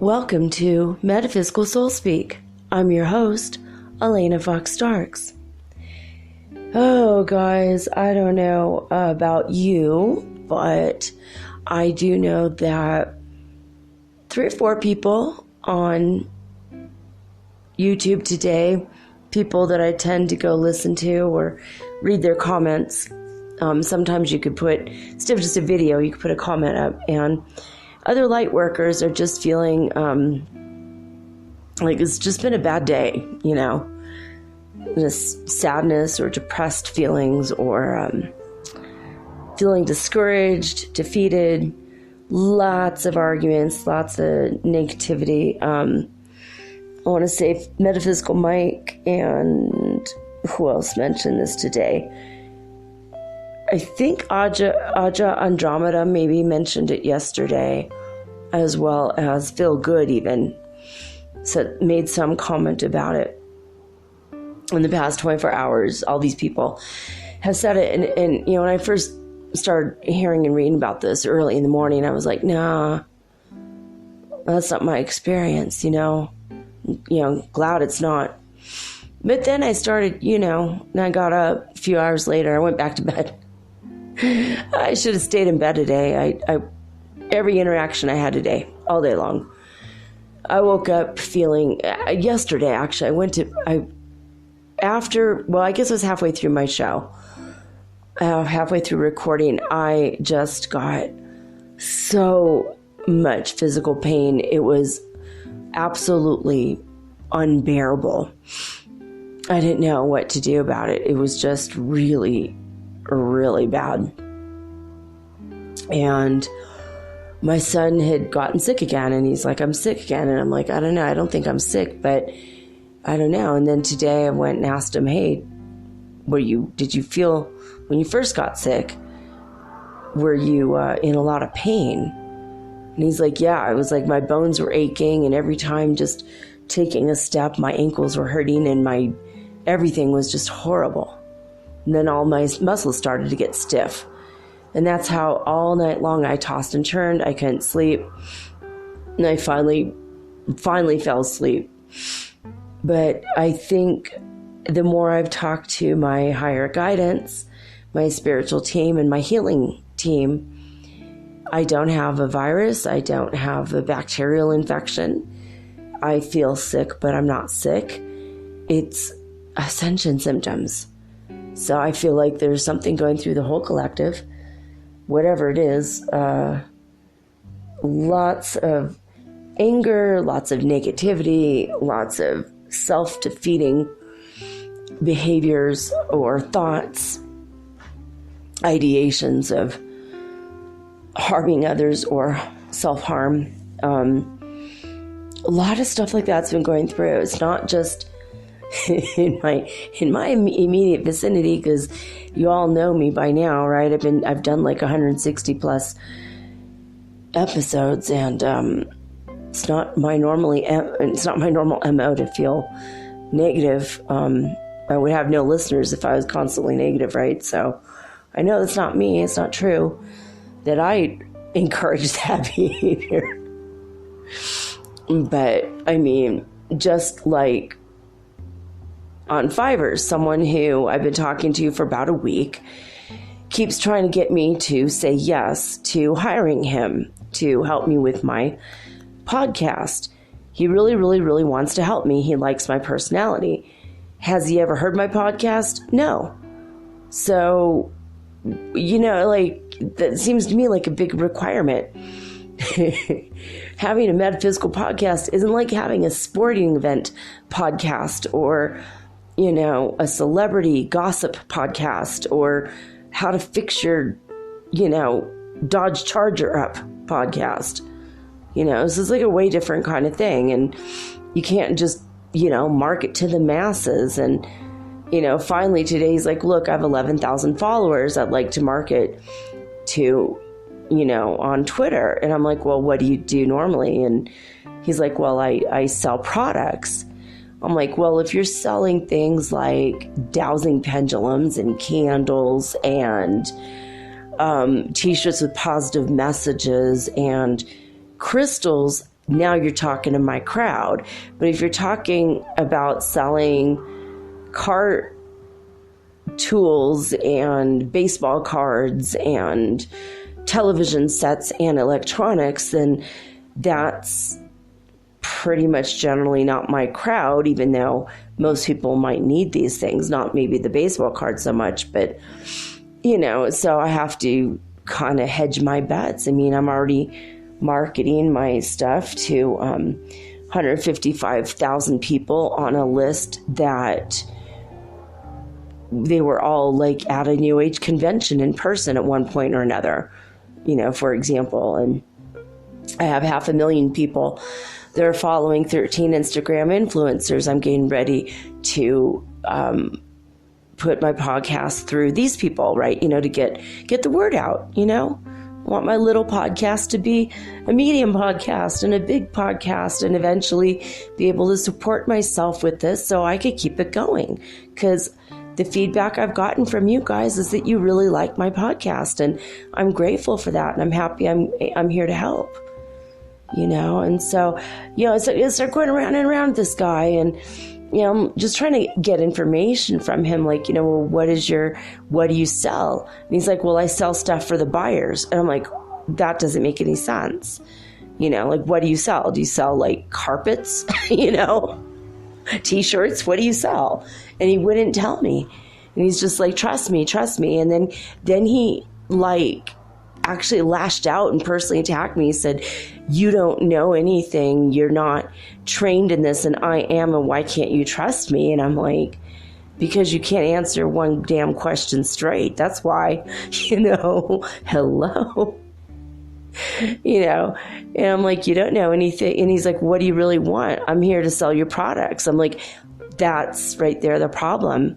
Welcome to Metaphysical Soul Speak. I'm your host, Elena Fox Starks. Oh, guys, I don't know about you, but I do know that 3 or 4 people on YouTube today, people that I tend to go listen to or read their comments. Sometimes you could put, instead of just a video, you could put a comment up, and other light workers are just feeling like it's just been a bad day, you know, just sadness or depressed feelings, or feeling discouraged, defeated, lots of arguments, lots of negativity. I want to say Metaphysical Mike and who else mentioned this today? I think Aja Andromeda maybe mentioned it yesterday, as well as Phil Good even made some comment about it. In the past 24 hours, all these people have said it. And you know, when I first started hearing and reading about this early in the morning, I was like, nah, that's not my experience, you know, glad it's not. But then I started, and I got up a few hours later, I went back to bed. I should have stayed in bed today. I every interaction I had today, all day long. I woke up feeling, yesterday actually, I guess it was halfway through my show. Halfway through recording, I just got so much physical pain. It was absolutely unbearable. I didn't know what to do about it. It was just really, really bad. And my son had gotten sick again, and he's like, I'm sick again. And I'm like, I don't know. I don't think I'm sick, but I don't know. And then today I went and asked him, hey, did you feel when you first got sick, were you in a lot of pain? And he's like, yeah, I was like, my bones were aching, and every time just taking a step, my ankles were hurting, and everything was just horrible. And then all my muscles started to get stiff. And that's how all night long I tossed and turned. I couldn't sleep. And I finally fell asleep. But I think the more I've talked to my higher guidance, my spiritual team, and my healing team, I don't have a virus. I don't have a bacterial infection. I feel sick, but I'm not sick. It's ascension symptoms. So I feel like there's something going through the whole collective, whatever it is. Lots of anger, lots of negativity, lots of self-defeating behaviors or thoughts, ideations of harming others or self-harm. A lot of stuff like that's been going through. It's not just in my immediate vicinity, because you all know me by now, right? I've done like 160 plus episodes, and it's not my normal MO to feel negative. I would have no listeners if I was constantly negative, right? So I know that's not me. It's not true that I encourage that behavior. But I mean, just like on Fiverr, someone who I've been talking to for about a week keeps trying to get me to say yes to hiring him to help me with my podcast. He really, really, really wants to help me. He likes my personality. Has he ever heard my podcast? No. So, like, that seems to me like a big requirement. Having a metaphysical podcast isn't like having a sporting event podcast or, a celebrity gossip podcast or how to fix your, Dodge Charger up podcast. This is like a way different kind of thing. And you can't just, market to the masses. And, finally today's like, look, I have 11,000 followers I'd like to market to, on Twitter. And I'm like, well, what do you do normally? And he's like, well, I sell products. I'm like, well, if you're selling things like dowsing pendulums and candles and t-shirts with positive messages and crystals, now you're talking to my crowd. But if you're talking about selling cart tools and baseball cards and television sets and electronics, then that's pretty much generally not my crowd, even though most people might need these things, not maybe the baseball card so much, but so I have to kind of hedge my bets. I mean, I'm already marketing my stuff to 155,000 people on a list that they were all like at a New Age convention in person at one point or another, for example. And I have 500,000 people that are following 13 Instagram influencers. I'm getting ready to put my podcast through these people, right? To get the word out, I want my little podcast to be a medium podcast and a big podcast and eventually be able to support myself with this so I could keep it going. Because the feedback I've gotten from you guys is that you really like my podcast, and I'm grateful for that. And I'm happy I'm here to help, and so, I start going around and around this guy, and, I'm just trying to get information from him. Like, well, what do you sell? And he's like, well, I sell stuff for the buyers. And I'm like, that doesn't make any sense. Like, what do you sell? Do you sell like carpets, t-shirts? What do you sell? And he wouldn't tell me. And he's just like, trust me. And then he like actually lashed out and personally attacked me. He said, you don't know anything. You're not trained in this, and I am, and why can't you trust me? And I'm like, because you can't answer one damn question straight. That's why, hello. And I'm like, you don't know anything. And he's like, what do you really want? I'm here to sell your products. I'm like, that's right there the problem.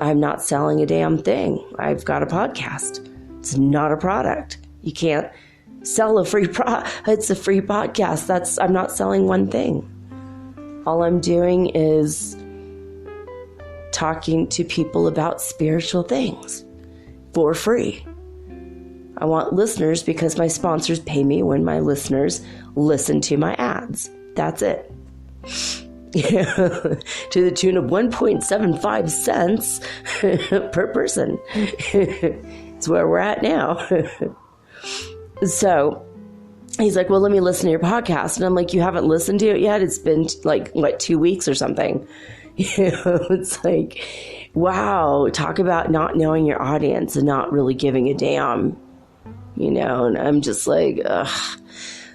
I'm not selling a damn thing. I've got a podcast. It's not a product. You can't sell a free it's a free podcast. I'm not selling one thing. All I'm doing is talking to people about spiritual things for free. I want listeners because my sponsors pay me when my listeners listen to my ads. That's it. To the tune of 1.75 cents per person. It's where we're at now. So he's like, well, let me listen to your podcast. And I'm like, you haven't listened to it yet? It's been like, 2 weeks or something. It's like, wow, talk about not knowing your audience and not really giving a damn, and I'm just like, ugh.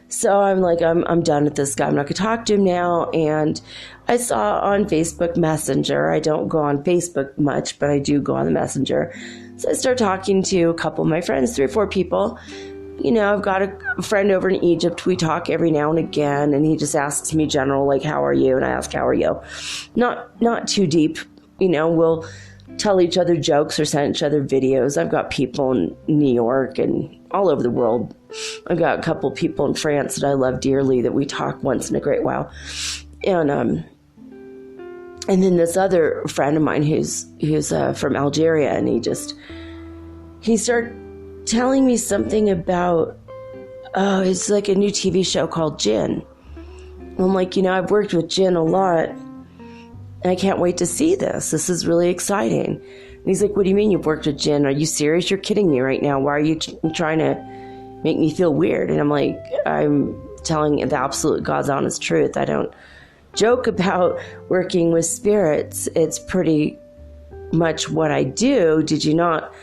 So I'm like, I'm done with this guy. I'm not going to talk to him now. And I saw on Facebook Messenger, I don't go on Facebook much, but I do go on the Messenger. So I start talking to a couple of my friends, 3 or 4 people. I've got a friend over in Egypt. We talk every now and again, and he just asks me general, like, how are you? And I ask, how are you? Not too deep. We'll tell each other jokes or send each other videos. I've got people in New York and all over the world. I've got a couple people in France that I love dearly that we talk once in a great while. And then this other friend of mine who's from Algeria, and he started telling me something about, it's like a new TV show called Jinn. I'm like, I've worked with Jinn a lot, and I can't wait to see this. This is really exciting. And he's like, what do you mean you've worked with Jinn? Are you serious? You're kidding me right now. Why are you trying to make me feel weird? And I'm like, I'm telling the absolute God's honest truth. I don't joke about working with spirits. It's pretty much what I do. Did you not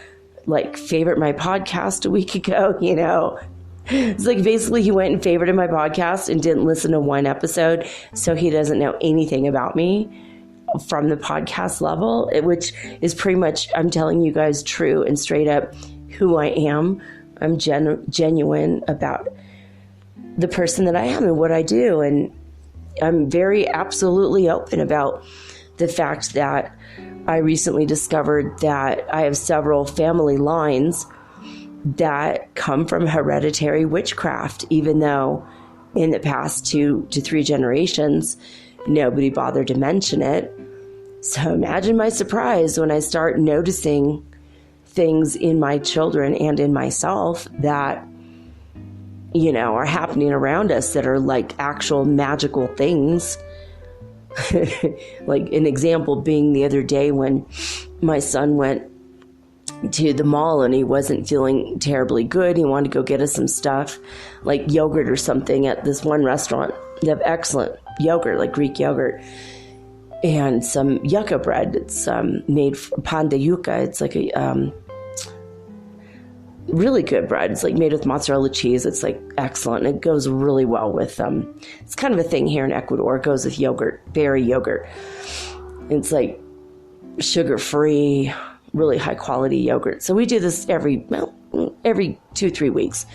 favorite my podcast a week ago? It's like basically he went and favorited my podcast and didn't listen to one episode, so he doesn't know anything about me from the podcast level, which is pretty much, I'm telling you guys, true and straight up who I am. I'm genuine about the person that I am and what I do, and I'm very absolutely open about the fact that I recently discovered that I have several family lines that come from hereditary witchcraft, even though in the past 2 to 3 generations, nobody bothered to mention it. So imagine my surprise when I start noticing things in my children and in myself that, you know, are happening around us that are like actual magical things. Like an example being the other day when my son went to the mall and he wasn't feeling terribly good. He wanted to go get us some stuff like yogurt or something at this one restaurant. They have excellent yogurt, like Greek yogurt, and some yucca bread. It's made from pan de yucca. It's like a really good bread. It's like made with mozzarella cheese. It's like excellent. It goes really well with it's kind of a thing here in Ecuador. It goes with yogurt, berry yogurt. It's like sugar-free, really high quality yogurt. So we do this every 2-3 weeks.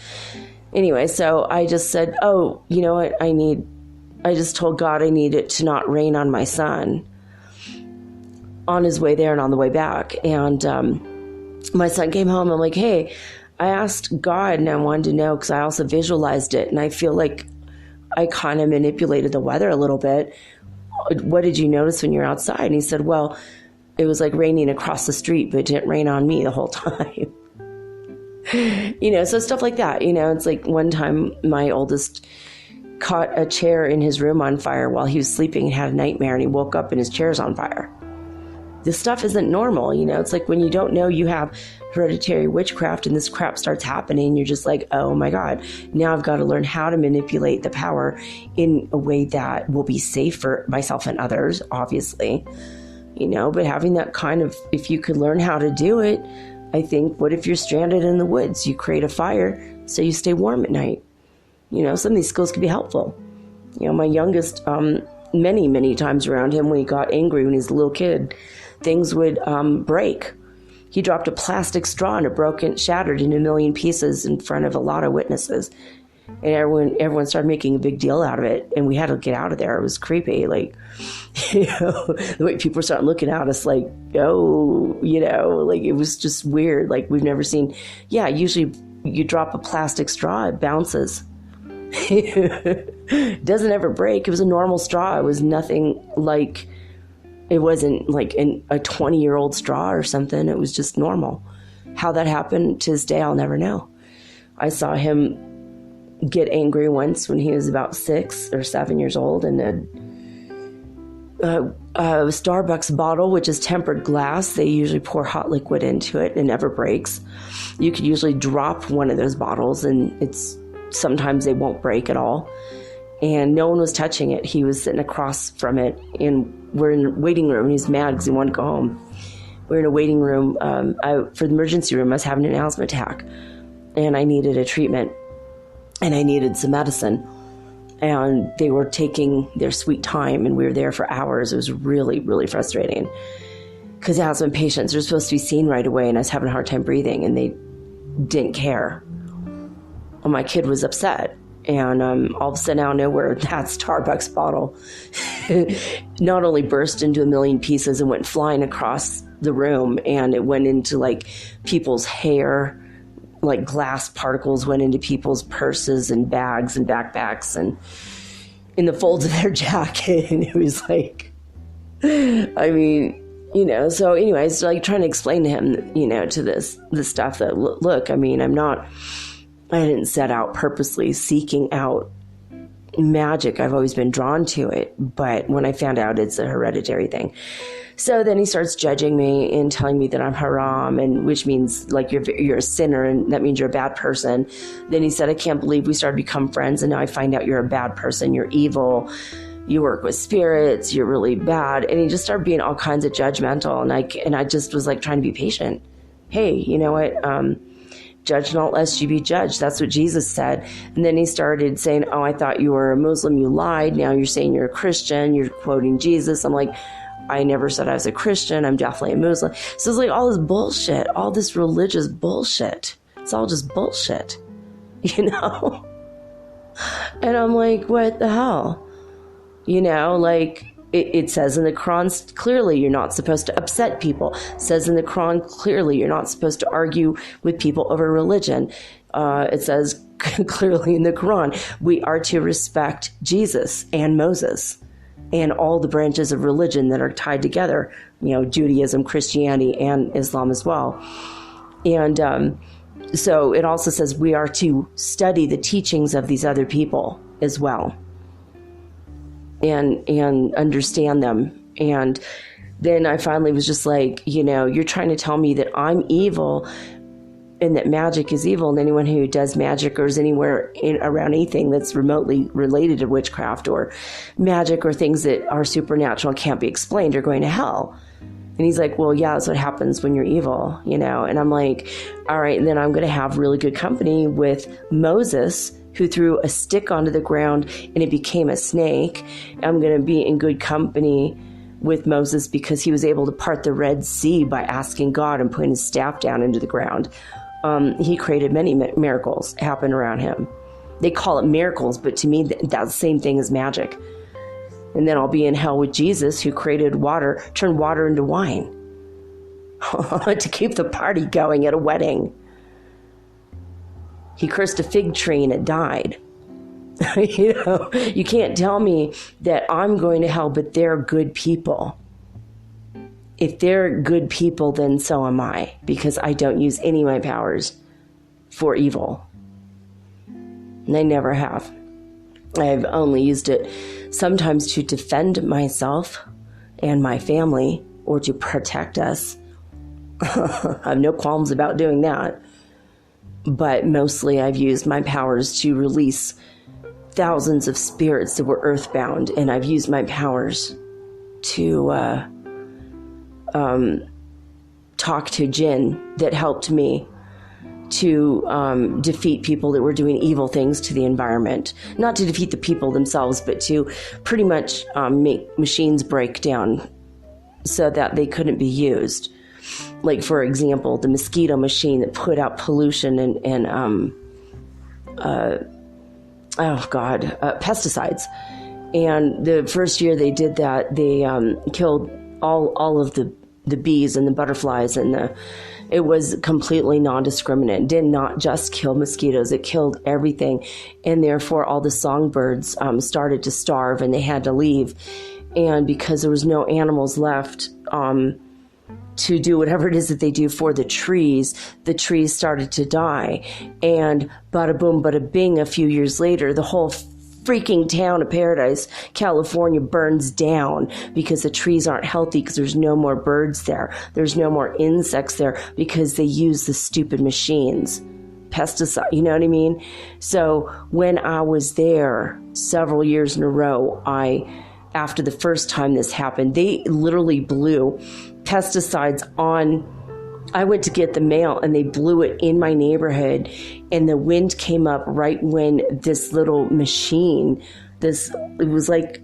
Anyway, so I just said, oh, you know what? I just told God I need it to not rain on my son on his way there and on the way back. And my son came home. I'm like, hey, I asked God and I wanted to know because I also visualized it. And I feel like I kind of manipulated the weather a little bit. What did you notice when you're outside? And he said, well, it was like raining across the street, but it didn't rain on me the whole time. You know, so stuff like that. You know, it's like one time my oldest caught a chair in his room on fire while he was sleeping and had a nightmare, and he woke up and his chair's on fire. This stuff isn't normal. You know, it's like when you don't know you have hereditary witchcraft and this crap starts happening, you're just like, oh my God, now I've got to learn how to manipulate the power in a way that will be safe for myself and others, obviously. You know, but having that kind of, if you could learn how to do it, I think, what if you're stranded in the woods? You create a fire so you stay warm at night. You know, some of these skills could be helpful. You know, my youngest, many times around him when he got angry when he was a little kid, things would break. He dropped a plastic straw and it shattered into a million pieces in front of a lot of witnesses. And everyone started making a big deal out of it, and we had to get out of there. It was creepy, like, you know, the way people started looking at us, like, oh, you know, like it was just weird. Like we've never seen. Yeah, usually you drop a plastic straw, it bounces. It doesn't ever break. It was a normal straw. It was nothing like. It wasn't like a 20-year-old straw or something. It was just normal. How that happened to this day, I'll never know. I saw him get angry once when he was about 6 or 7 years old, and a Starbucks bottle, which is tempered glass, they usually pour hot liquid into it and it never breaks. You could usually drop one of those bottles and sometimes they won't break at all. And no one was touching it. He was sitting across from it, and we're in the waiting room, and he's mad because he wanted to go home. We're in a waiting room for the emergency room. I was having an asthma attack, and I needed a treatment. And I needed some medicine, and they were taking their sweet time, and we were there for hours. It was really, really frustrating because asthma patients are supposed to be seen right away, and I was having a hard time breathing, and they didn't care. Well, my kid was upset, and all of a sudden out of nowhere, that Starbucks bottle not only burst into a million pieces and went flying across the room, and it went into like people's hair. Like glass particles went into people's purses and bags and backpacks and in the folds of their jacket. And it was like, I mean, you know, so anyways, like trying to explain to him, you know, to this stuff that, look, I mean, I didn't set out purposely seeking out magic. I've always been drawn to it. But when I found out it's a hereditary thing. So then he starts judging me and telling me that I'm haram, and which means like you're a sinner, and that means you're a bad person. Then he said, I can't believe we started to become friends, and now I find out you're a bad person, you're evil, you work with spirits, you're really bad. And he just started being all kinds of judgmental, and I just was like trying to be patient. Hey, you know what? Judge not lest you be judged. That's what Jesus said. And then he started saying, oh, I thought you were a Muslim. You lied. Now you're saying you're a Christian. You're quoting Jesus. I'm like, I never said I was a Christian. I'm definitely a Muslim. So it's like all this bullshit, all this religious bullshit. It's all just bullshit, you know? And I'm like, what the hell? You know, like it says in the Quran clearly you're not supposed to upset people. It says in the Quran clearly you're not supposed to argue with people over religion. It says clearly in the Quran we are to respect Jesus and Moses and all the branches of religion that are tied together, you know, Judaism, Christianity, and Islam as well. And so it also says we are to study the teachings of these other people as well and understand them. And then I finally was just like, you know, you're trying to tell me that I'm evil and that magic is evil, and anyone who does magic or is anywhere around anything that's remotely related to witchcraft or magic or things that are supernatural and can't be explained are going to hell. And he's like, well, yeah, that's what happens when you're evil, you know? And I'm like, all right, and then I'm going to have really good company with Moses, who threw a stick onto the ground and it became a snake. I'm going to be in good company with Moses because he was able to part the Red Sea by asking God and putting his staff down into the ground. He created many miracles happen around him. They call it miracles, but to me, that's the same thing as magic. And then I'll be in hell with Jesus, who created water, turned water into wine to keep the party going at a wedding. He cursed a fig tree and it died. You know, you can't tell me that I'm going to hell, but they're good people. If they're good people, then so am I, because I don't use any of my powers for evil. And I never have. I've only used it sometimes to defend myself and my family or to protect us. I have no qualms about doing that. But mostly I've used my powers to release thousands of spirits that were earthbound, and I've used my powers to talk to jinn that helped me to defeat people that were doing evil things to the environment. Not to defeat the people themselves, but to pretty much make machines break down so that they couldn't be used. Like, for example, the mosquito machine that put out pollution and pesticides. And the first year they did that, they killed all of the bees and the butterflies, and it was completely non-discriminate. It did not just kill mosquitoes, it killed everything. And therefore all the songbirds started to starve and they had to leave. And because there was no animals left to do whatever it is that they do for the trees started to die. And bada boom, bada bing, a few years later, the whole freaking town of Paradise, California burns down because the trees aren't healthy, because there's no more birds there. There's no more insects there because they use the stupid machines. Pesticide, you know what I mean? So when I was there several years in a row, after the first time this happened, they literally blew pesticides on. I went to get the mail and they blew it in my neighborhood, and the wind came up right when this little machine, it was like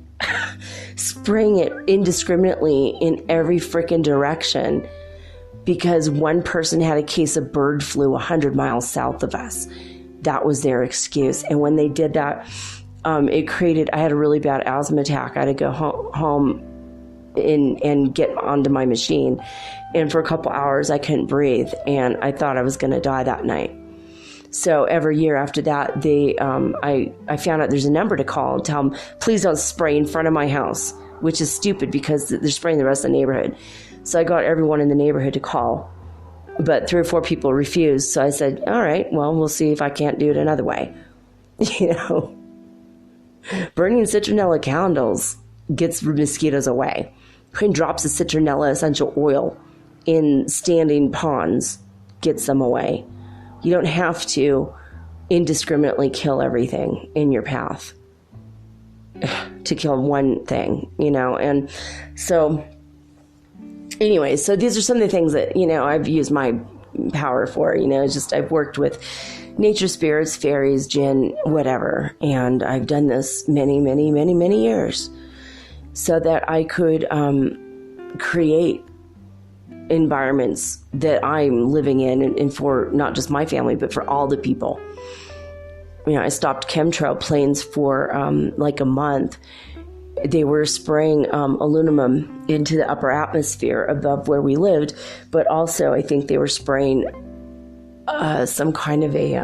spraying it indiscriminately in every freaking direction because one person had a case of bird flu 100 miles south of us. That was their excuse. And when they did that, I had a really bad asthma attack. I had to go home and get onto my machine. And for a couple hours, I couldn't breathe. And I thought I was going to die that night. So every year after that, I found out there's a number to call and tell them, please don't spray in front of my house, which is stupid because they're spraying the rest of the neighborhood. So I got everyone in the neighborhood to call. But 3 or 4 people refused. So I said, all right, well, we'll see if I can't do it another way. You know, burning citronella candles gets mosquitoes away. Putting drops of citronella essential oil in standing ponds gets them away. You don't have to indiscriminately kill everything in your path to kill one thing, you know. And so anyway, so these are some of the things that, you know, I've used my power for. It's just I've worked with nature spirits, fairies, jinn, whatever. And I've done this many, many, many, many years so that I could create environments that I'm living in and for not just my family, but for all the people. I stopped chemtrail planes for like a month. They were spraying aluminum into the upper atmosphere above where we lived, but also I think they were spraying some kind of a,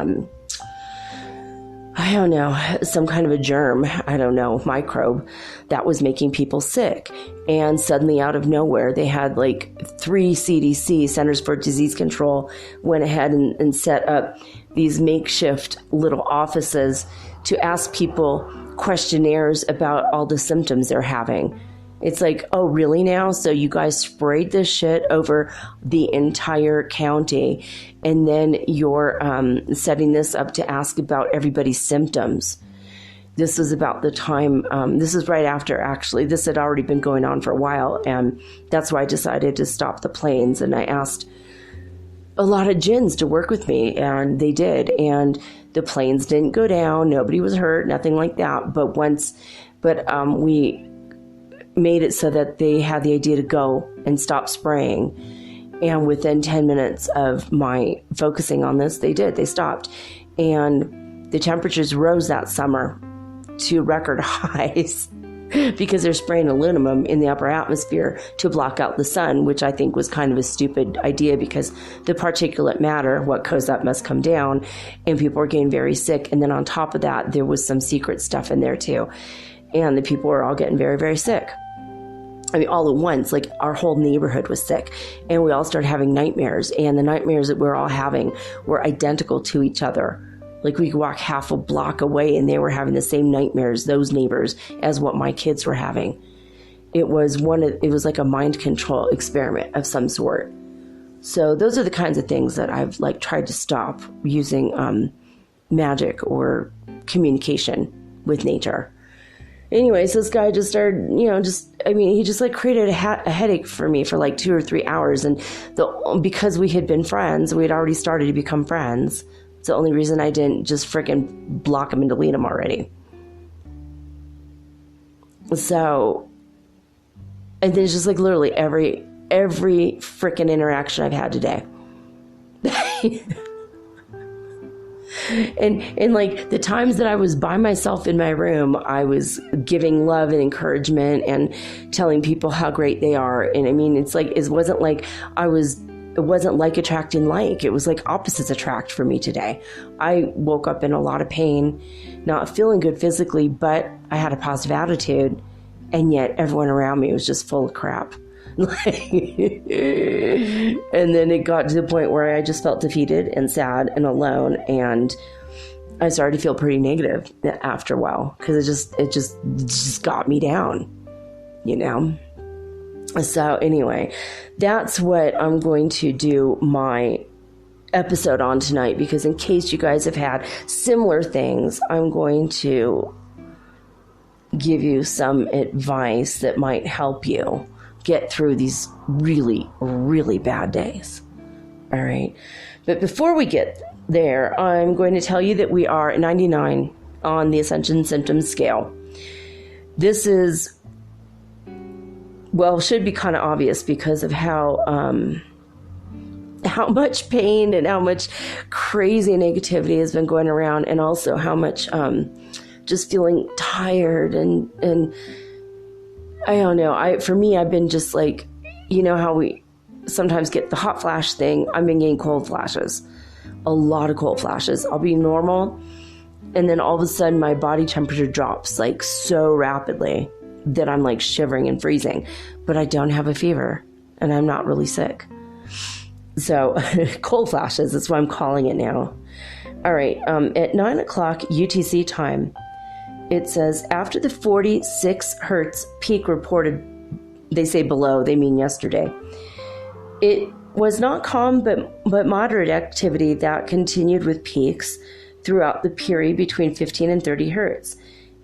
I don't know, some kind of a germ, I don't know, microbe that was making people sick. And suddenly out of nowhere, they had like 3 CDC, Centers for Disease Control, went ahead and set up these makeshift little offices to ask people questionnaires about all the symptoms they're having. It's like, oh, really now? So you guys sprayed this shit over the entire county, and then you're setting this up to ask about everybody's symptoms. This was about the time, this is right after, actually. This had already been going on for a while, and that's why I decided to stop the planes, and I asked a lot of jinns to work with me, and they did, and the planes didn't go down, nobody was hurt, nothing like that, but we made it so that they had the idea to go and stop spraying. And within 10 minutes of my focusing on this, they stopped. And the temperatures rose that summer to record highs because they're spraying aluminum in the upper atmosphere to block out the sun, which I think was kind of a stupid idea because the particulate matter, what goes up must come down, and people were getting very sick. And then on top of that, there was some secret stuff in there too. And the people were all getting very, very sick. I mean, all at once, like our whole neighborhood was sick, and we all started having nightmares, and the nightmares that we were all having were identical to each other. Like we could walk half a block away and they were having the same nightmares, those neighbors, as what my kids were having. It was like a mind control experiment of some sort. So those are the kinds of things that I've like tried to stop using magic or communication with nature. Anyways, this guy just started, he just like created a headache for me for like 2 or 3 hours. And because we had been friends, we had already started to become friends. It's the only reason I didn't just freaking block him and delete him already. So, and then it's just like literally every freaking interaction I've had today. And like the times that I was by myself in my room, I was giving love and encouragement and telling people how great they are. And I mean, it's like, it wasn't like attracting like, it was like opposites attract for me today. I woke up in a lot of pain, not feeling good physically, but I had a positive attitude. And yet everyone around me was just full of crap. And then it got to the point where I just felt defeated and sad and alone, and I started to feel pretty negative after a while because it just got me down, So anyway, that's what I'm going to do my episode on tonight, because in case you guys have had similar things, I'm going to give you some advice that might help you get through these really, really bad days. All right. But before we get there, I'm going to tell you that we are at 99 on the Ascension Symptoms Scale. This is, should be kind of obvious because of how much pain and how much crazy negativity has been going around, and also how much just feeling tired and I don't know. For me, I've been just like, how we sometimes get the hot flash thing. I've been getting cold flashes, a lot of cold flashes. I'll be normal, and then all of a sudden my body temperature drops like so rapidly that I'm like shivering and freezing, but I don't have a fever and I'm not really sick. So cold flashes, that's what I'm calling it now. All right. At 9 o'clock UTC time, it says, after the 46 hertz peak reported, they say below, they mean yesterday. It was not calm, but moderate activity that continued with peaks throughout the period between 15 and 30 hertz.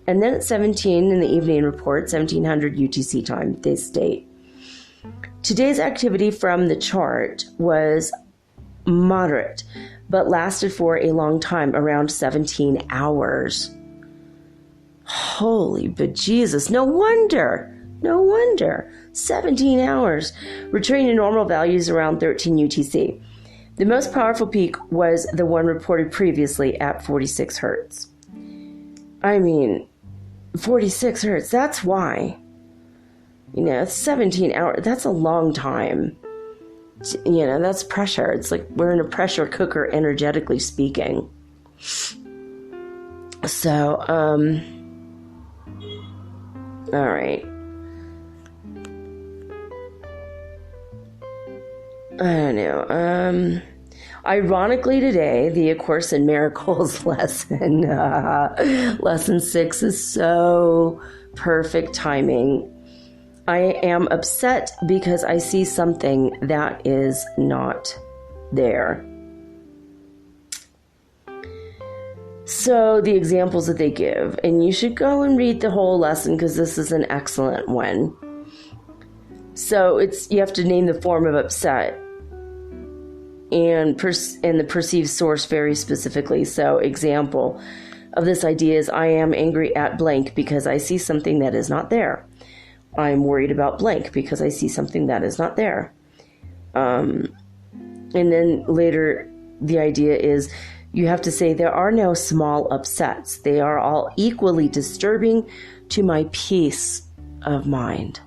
And then at 17 in the evening report, 1700 UTC time, they state, today's activity from the chart was moderate, but lasted for a long time, around 17 hours. Holy bejesus, no wonder. 17 hours, returning to normal values around 13 UTC. The most powerful peak was the one reported previously at 46 hertz. I mean, 46 hertz, that's why. 17 hours, that's a long time. That's pressure. It's like we're in a pressure cooker, energetically speaking. So, all right. I don't know. Ironically today, the A Course in Miracles lesson 6 is so perfect timing. I am upset because I see something that is not there. So the examples that they give, and you should go and read the whole lesson because this is an excellent one. So you have to name the form of upset and the perceived source very specifically. So example of this idea is, I am angry at blank because I see something that is not there. I'm worried about blank because I see something that is not there. And then later the idea is you have to say, there are no small upsets. They are all equally disturbing to my peace of mind.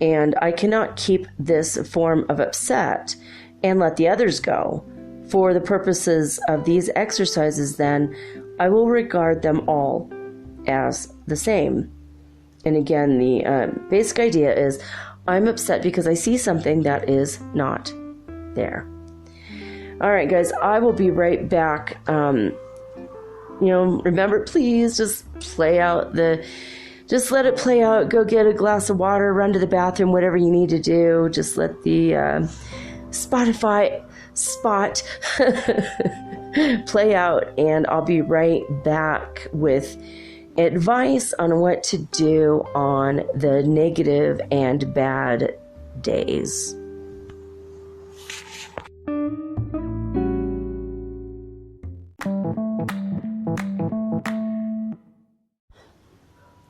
And I cannot keep this form of upset and let the others go. For the purposes of these exercises, then, I will regard them all as the same. And again, the basic idea is, I'm upset because I see something that is not there. All right, guys, I will be right back. Remember, please just just let it play out. Go get a glass of water, run to the bathroom, whatever you need to do. Just let the Spotify spot play out, and I'll be right back with advice on what to do on the negative and bad days.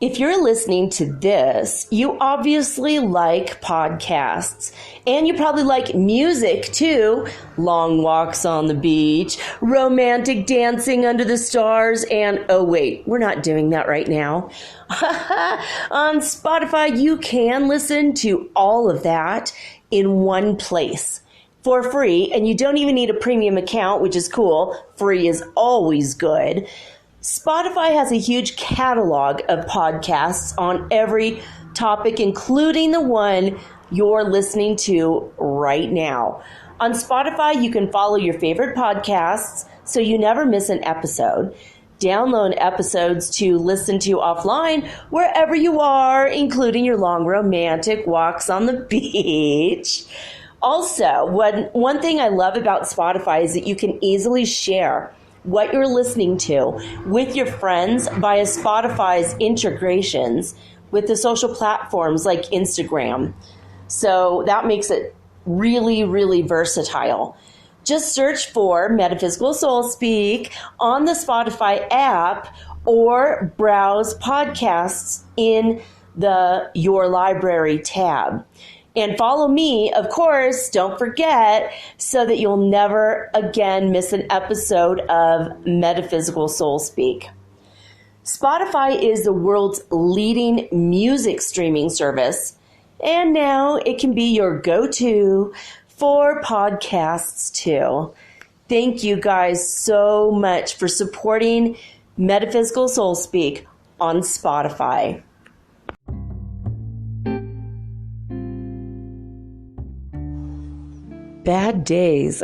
If you're listening to this, you obviously like podcasts, and you probably like music too. Long walks on the beach, romantic dancing under the stars, and oh wait, we're not doing that right now. On Spotify, you can listen to all of that in one place for free, and you don't even need a premium account, which is cool. Free is always good. Spotify has a huge catalog of podcasts on every topic, including the one you're listening to right now. On Spotify, you can follow your favorite podcasts so you never miss an episode. Download episodes to listen to offline wherever you are, including your long romantic walks on the beach. Also, one thing I love about Spotify is that you can easily share what you're listening to with your friends via Spotify's integrations with the social platforms like Instagram. So that makes it really, really versatile. Just search for Metaphysical Soul Speak on the Spotify app or browse podcasts in the Your Library tab. And follow me, of course, don't forget, so that you'll never again miss an episode of Metaphysical Soul Speak. Spotify is the world's leading music streaming service, and now it can be your go-to for podcasts too. Thank you guys so much for supporting Metaphysical Soul Speak on Spotify. Bad days.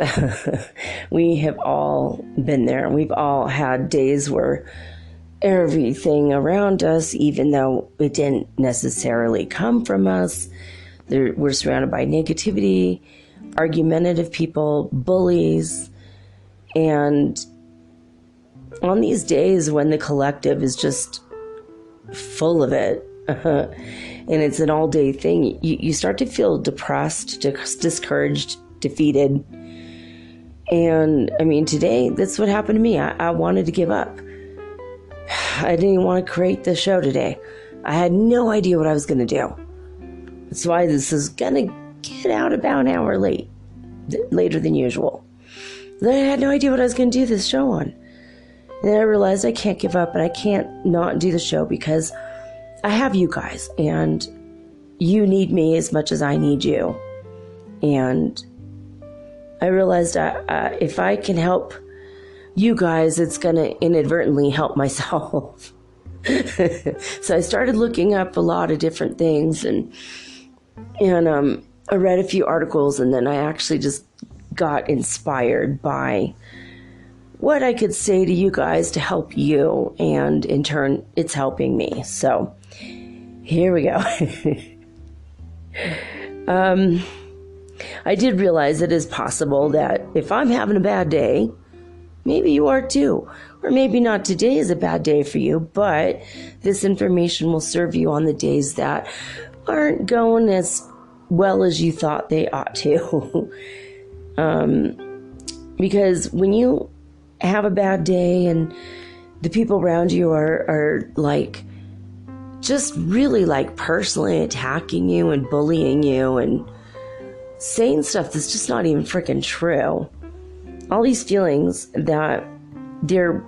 We have all been there. We've all had days where everything around us, even though it didn't necessarily come from us, we're surrounded by negativity, argumentative people, bullies, and on these days when the collective is just full of it, and it's an all-day thing, you start to feel depressed, discouraged, defeated, And I mean, today, that's what happened to me. I wanted to give up. I didn't even want to create the show today. I had no idea what I was going to do. That's why this is going to get out about an hour later than usual. Then I had no idea what I was going to do this show on. And then I realized I can't give up and I can't not do the show because I have you guys and you need me as much as I need you. And I realized if I can help you guys, it's going to inadvertently help myself. So I started looking up a lot of different things and I read a few articles, and then I actually just got inspired by what I could say to you guys to help you, and in turn, it's helping me. So here we go. I did realize it is possible that if I'm having a bad day, maybe you are too. Or maybe not today is a bad day for you, but this information will serve you on the days that aren't going as well as you thought they ought to. Because when you have a bad day and the people around you are like, just really like personally attacking you and bullying you and saying stuff that's just not even freaking true. All these feelings that they're,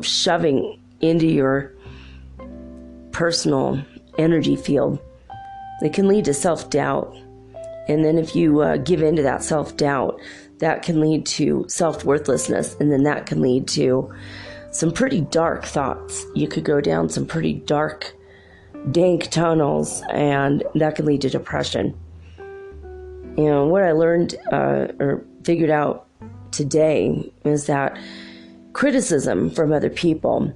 shoving into your personal energy field, they can lead to self-doubt. And then if you give in to that self-doubt, that can lead to self-worthlessness. And then that can lead to some pretty dark thoughts. You could go down some pretty dark, dank tunnels, and that can lead to depression. What I learned or figured out today is that criticism from other people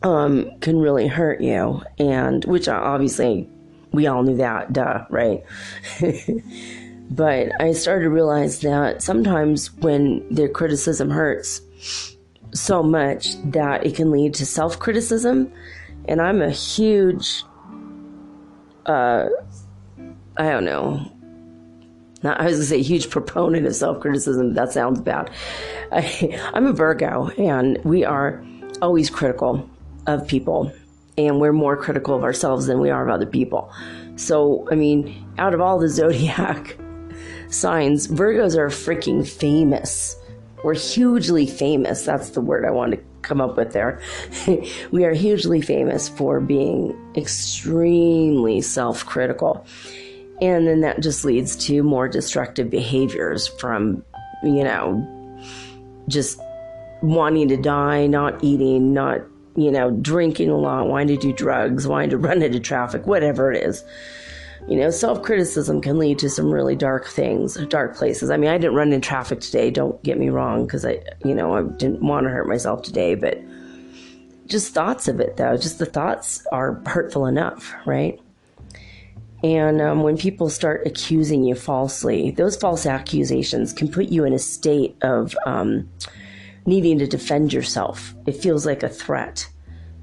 can really hurt you, and which obviously we all knew that, duh, right? But I started to realize that sometimes when their criticism hurts so much that it can lead to self-criticism, and I'm a huge, I don't know, I was going to say huge proponent of self-criticism. That sounds bad. I'm a Virgo, and we are always critical of people, and we're more critical of ourselves than we are of other people. So, I mean, out of all the zodiac signs, Virgos are freaking famous. We're hugely famous. That's the word I wanted to come up with there. We are hugely famous for being extremely self-critical. And then that just leads to more destructive behaviors from, just wanting to die, not eating, not, drinking a lot, wanting to do drugs, wanting to run into traffic, whatever it is. Self-criticism can lead to some really dark things, dark places. I mean, I didn't run into traffic today, don't get me wrong, because I didn't want to hurt myself today, but just thoughts of it, though, just the thoughts are hurtful enough, right? And when people start accusing you falsely, those false accusations can put you in a state of needing to defend yourself. It feels like a threat,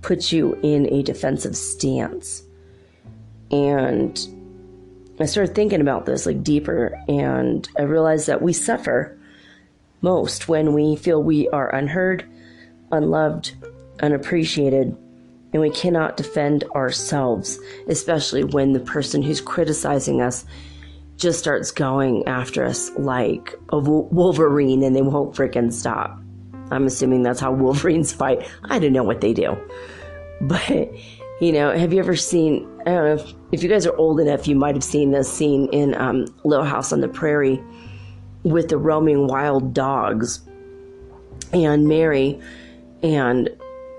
puts you in a defensive stance. And I started thinking about this deeper, and I realized that we suffer most when we feel we are unheard, unloved, unappreciated, and we cannot defend ourselves, especially when the person who's criticizing us just starts going after us like a Wolverine and they won't freaking stop. I'm assuming that's how Wolverines fight. I don't know what they do. But, have you ever seen, I don't know, if you guys are old enough, you might have seen this scene in Little House on the Prairie with the roaming wild dogs. And Mary and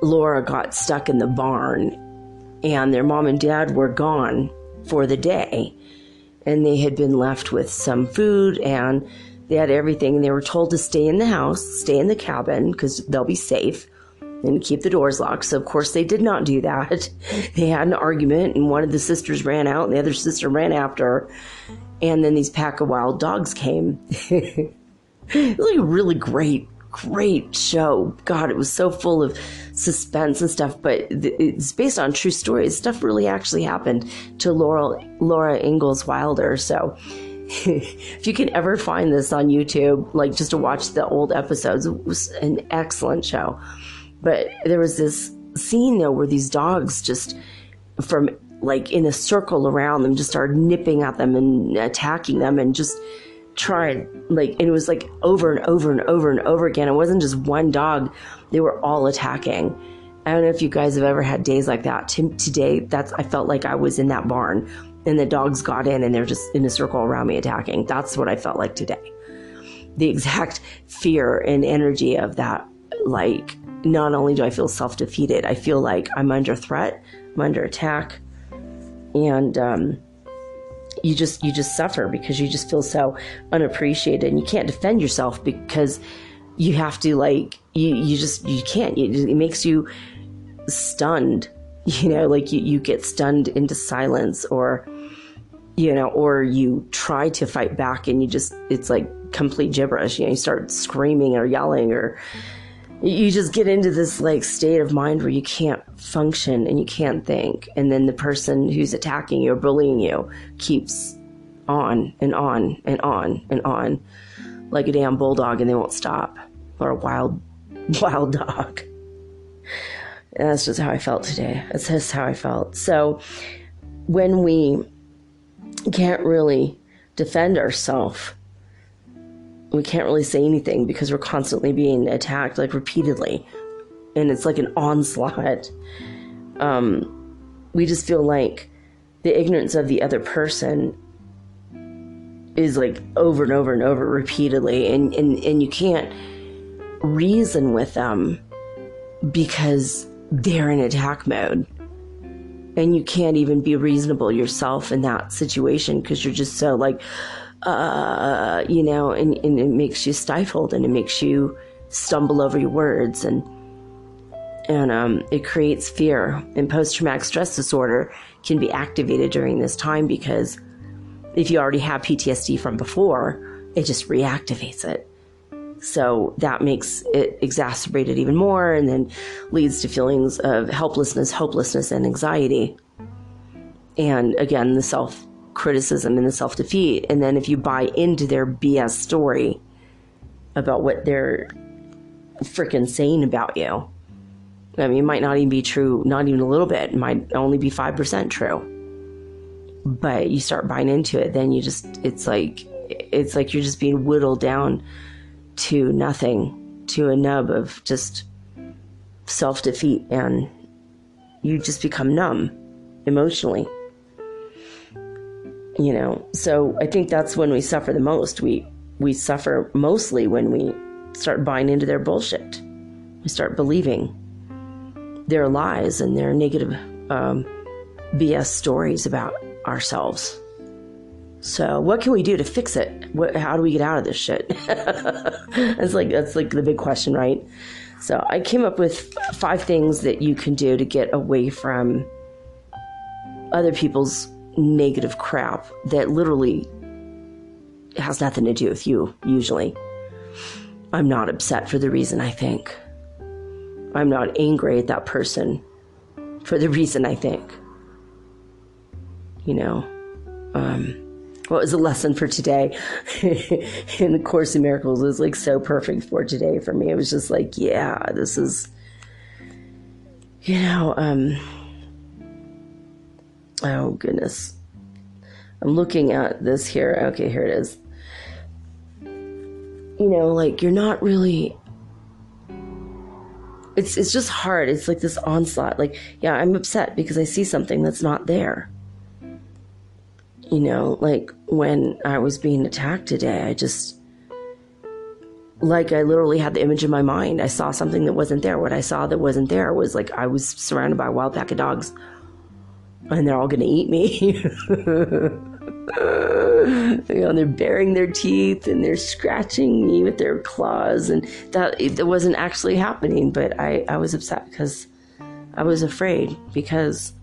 Laura got stuck in the barn, and their mom and dad were gone for the day, and they had been left with some food, and they had everything, and they were told to stay in the house, stay in the cabin, because they'll be safe, and keep the doors locked. So of course they did not do that. They had an argument, and one of the sisters ran out, and the other sister ran after her, and then these pack of wild dogs came. It was like a really great show. God, it was so full of suspense and stuff, but it's based on true stories. Stuff really actually happened to Laura Ingalls Wilder. So if you can ever find this on YouTube, like just to watch the old episodes, it was an excellent show. But there was this scene though where these dogs just from like in a circle around them just started nipping at them and attacking them and just tried like, and it was like over and over and over and over again. It wasn't just one dog, they were all attacking. I don't know if you guys have ever had days like that. Today, I felt like I was in that barn and the dogs got in and they're just in a circle around me attacking. That's what I felt like today. The exact fear and energy of that, like, not only do I feel self-defeated, I feel like I'm under threat, I'm under attack, and you just suffer because you just feel so unappreciated, and you can't defend yourself because you have to, like, you can't. It makes you stunned, like you get stunned into silence, or or you try to fight back and it's like complete gibberish. You start screaming or yelling, or you just get into this like state of mind where you can't function and you can't think. And then the person who's attacking you or bullying you keeps on and on and on and on like a damn bulldog, and they won't stop, or a wild dog. And that's just how I felt today. That's just how I felt. So when we can't really defend ourselves, we can't really say anything because we're constantly being attacked, like repeatedly, and it's like an onslaught. We just feel like the ignorance of the other person is like over and over and over repeatedly, and you can't reason with them because they're in attack mode, and you can't even be reasonable yourself in that situation because you're just so like and it makes you stifled, and it makes you stumble over your words, and it creates fear. And post-traumatic stress disorder can be activated during this time because if you already have PTSD from before, it just reactivates it. So that makes it exacerbated even more, and then leads to feelings of helplessness, hopelessness, and anxiety. And again, the self-criticism and the self-defeat. And then if you buy into their BS story about what they're freaking saying about you, I mean, it might not even be true, not even a little bit. It might only be 5% true. But you start buying into it, then it's like you're just being whittled down to nothing, to a nub of just self-defeat, and you just become numb emotionally. So I think that's when we suffer the most. We suffer mostly when we start buying into their bullshit. We start believing their lies and their negative BS stories about ourselves. So what can we do to fix it? How do we get out of this shit? That's like the big question, right? So I came up with 5 things that you can do to get away from other people's negative crap that literally has nothing to do with you, usually. I'm not upset for the reason I think. I'm not angry at that person for the reason I think. What was the lesson for today in the Course in Miracles is like so perfect for today for me. It was just like, yeah, this is, oh goodness. I'm looking at this here. Okay, here it is. You're not really, it's just hard. It's like this onslaught. Like, yeah, I'm upset because I see something that's not there. Like when I was being attacked today, I literally had the image in my mind. I saw something that wasn't there. What I saw that wasn't there was like I was surrounded by a wild pack of dogs, and they're all going to eat me. They're baring their teeth and they're scratching me with their claws, and that it wasn't actually happening. But I was upset because I was afraid because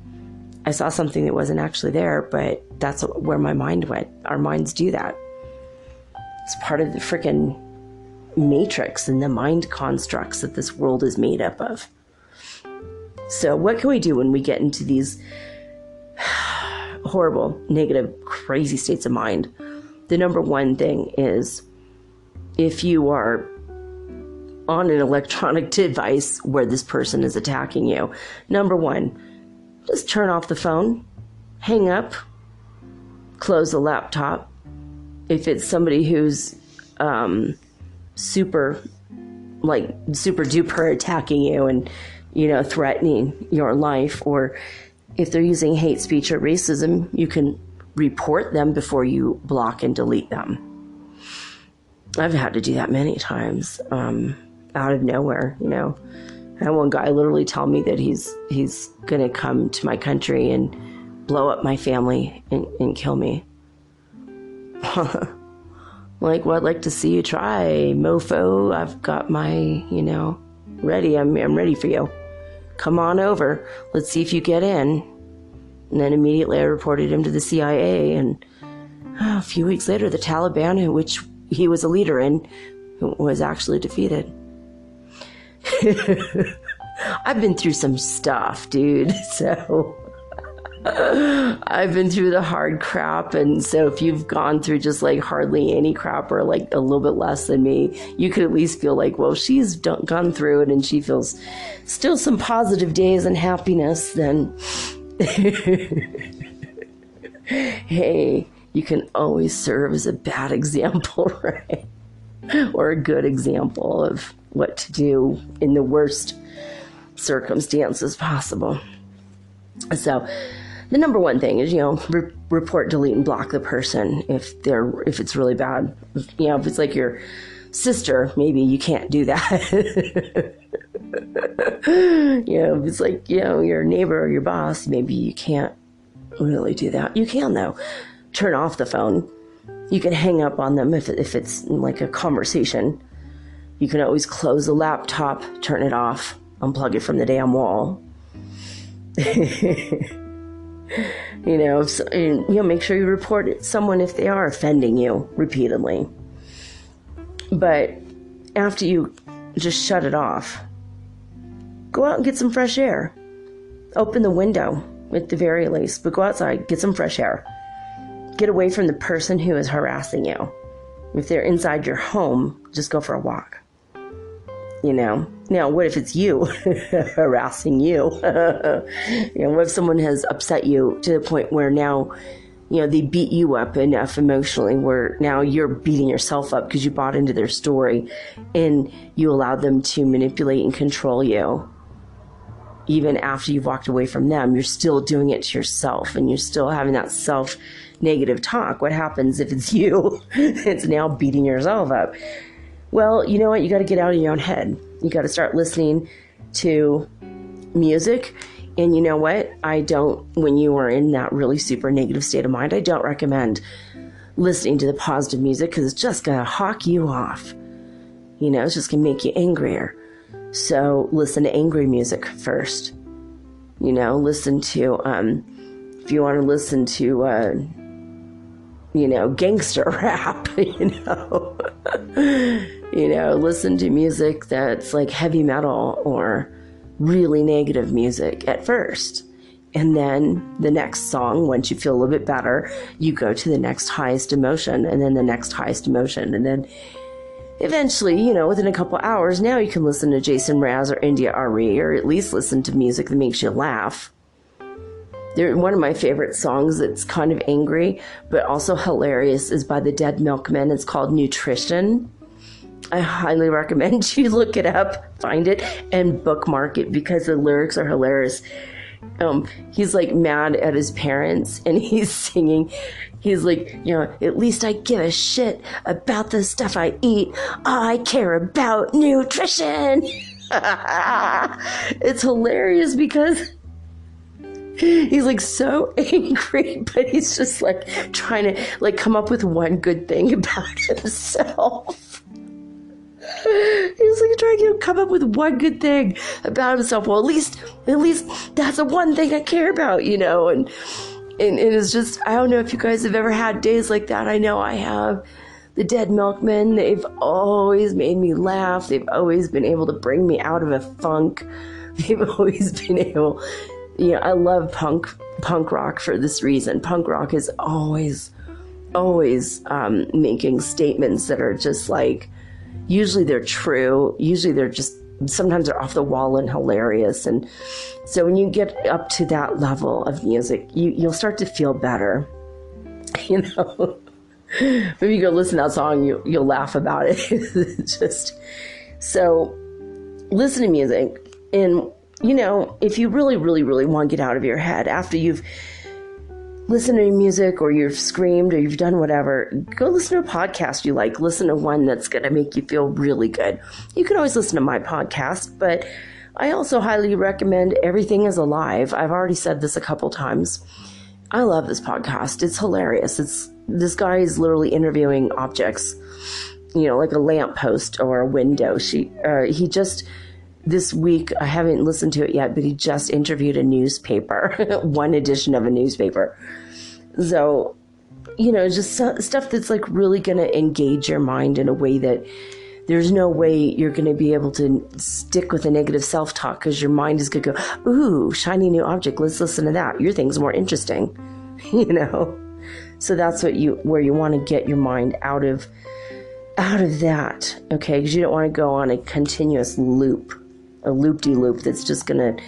I saw something that wasn't actually there, but that's where my mind went. Our minds do that. It's part of the freaking matrix and the mind constructs that this world is made up of. So what can we do when we get into these horrible, negative, crazy states of mind? the number one thing is, if you are on an electronic device where this person is attacking you, number one, just turn off the phone, hang up, close the laptop. If it's somebody who's super duper attacking you and, threatening your life, or if they're using hate speech or racism, you can report them before you block and delete them. I've had to do that many times, out of nowhere. I had one guy literally tell me that he's gonna come to my country and blow up my family and kill me. Like, well, I'd like to see you try, mofo. I've got my, ready. I'm ready for you. Come on over. Let's see if you get in. And then immediately I reported him to the CIA. And a few weeks later, the Taliban, in which he was a leader in, was actually defeated. I've been through some stuff, dude. So I've been through the hard crap. And so if you've gone through just like hardly any crap, or like a little bit less than me, you could at least feel like, well, she's gone through it and she feels still some positive days and happiness, then hey, you can always serve as a bad example, right? Or a good example of what to do in the worst circumstances possible. So the number one thing is, report, delete, and block the person if it's really bad. If it's like your sister, maybe you can't do that. If it's like, your neighbor or your boss, maybe you can't really do that. You can, though. Turn off the phone. You can hang up on them if it's like a conversation. You can always close the laptop, turn it off, unplug it from the damn wall. Make sure you report someone if they are offending you repeatedly. But after you just shut it off, go out and get some fresh air. Open the window at the very least, but go outside, get some fresh air. Get away from the person who is harassing you. If they're inside your home, just go for a walk. Now, what if it's you harassing you? What if someone has upset you to the point where now, they beat you up enough emotionally where now you're beating yourself up because you bought into their story and you allowed them to manipulate and control you. Even after you've walked away from them, you're still doing it to yourself and you're still having that self-negative talk. What happens if it's you? It's now beating yourself up. Well, you know what? You got to get out of your own head. You got to start listening to music. And you know what? When you are in that really super negative state of mind, I don't recommend listening to the positive music because it's just going to hawk you off. It's just going to make you angrier. So listen to angry music first. Listen to, if you want to listen to, gangster rap, listen to music that's like heavy metal or really negative music at first. And then the next song, once you feel a little bit better, you go to the next highest emotion and then the next highest emotion. And then eventually, within a couple hours, now you can listen to Jason Mraz or India Ari, or at least listen to music that makes you laugh. One of my favorite songs that's kind of angry, but also hilarious, is by the Dead Milkmen. It's called Nutrition. I highly recommend you look it up, find it, and bookmark it because the lyrics are hilarious. He's like mad at his parents and he's singing. He's like, at least I give a shit about the stuff I eat. I care about nutrition. It's hilarious because he's like so angry, but he's just like trying to like come up with one good thing about himself. He's like trying to come up with one good thing about himself. Well, at least that's the one thing I care about, and it's just, I don't know if you guys have ever had days like that. I know I have. The Dead Milkmen, they've always made me laugh. They've always been able to bring me out of a funk. They've always been able, I love punk rock for this reason. Punk rock has always always making statements that are just like, usually they're true, usually they're just, sometimes they're off the wall and hilarious. And so when you get up to that level of music, you'll start to feel better. You know, maybe you go listen to that song, you'll laugh about it. Just so listen to music. And, you know, if you really, really, really want to get out of your head after you've listened to music or you've screamed or you've done whatever, go listen to a podcast you like. Listen to one that's going to make you feel really good. You can always listen to my podcast, but I also highly recommend Everything is Alive. I've already said this a couple times. I love this podcast. It's hilarious. This guy is literally interviewing objects, you know, like a lamppost or a window. He just, this week, I haven't listened to it yet, but he just interviewed a newspaper, one edition of a newspaper. So, you know, just stuff that's like really going to engage your mind in a way that there's no way you're going to be able to stick with a negative self-talk, because your mind is going to go, ooh, shiny new object. Let's listen to that. Your thing's more interesting, you know? So that's where you want to get your mind out of that. Okay. Because you don't want to go on a continuous loop, a loop-de-loop that's just going to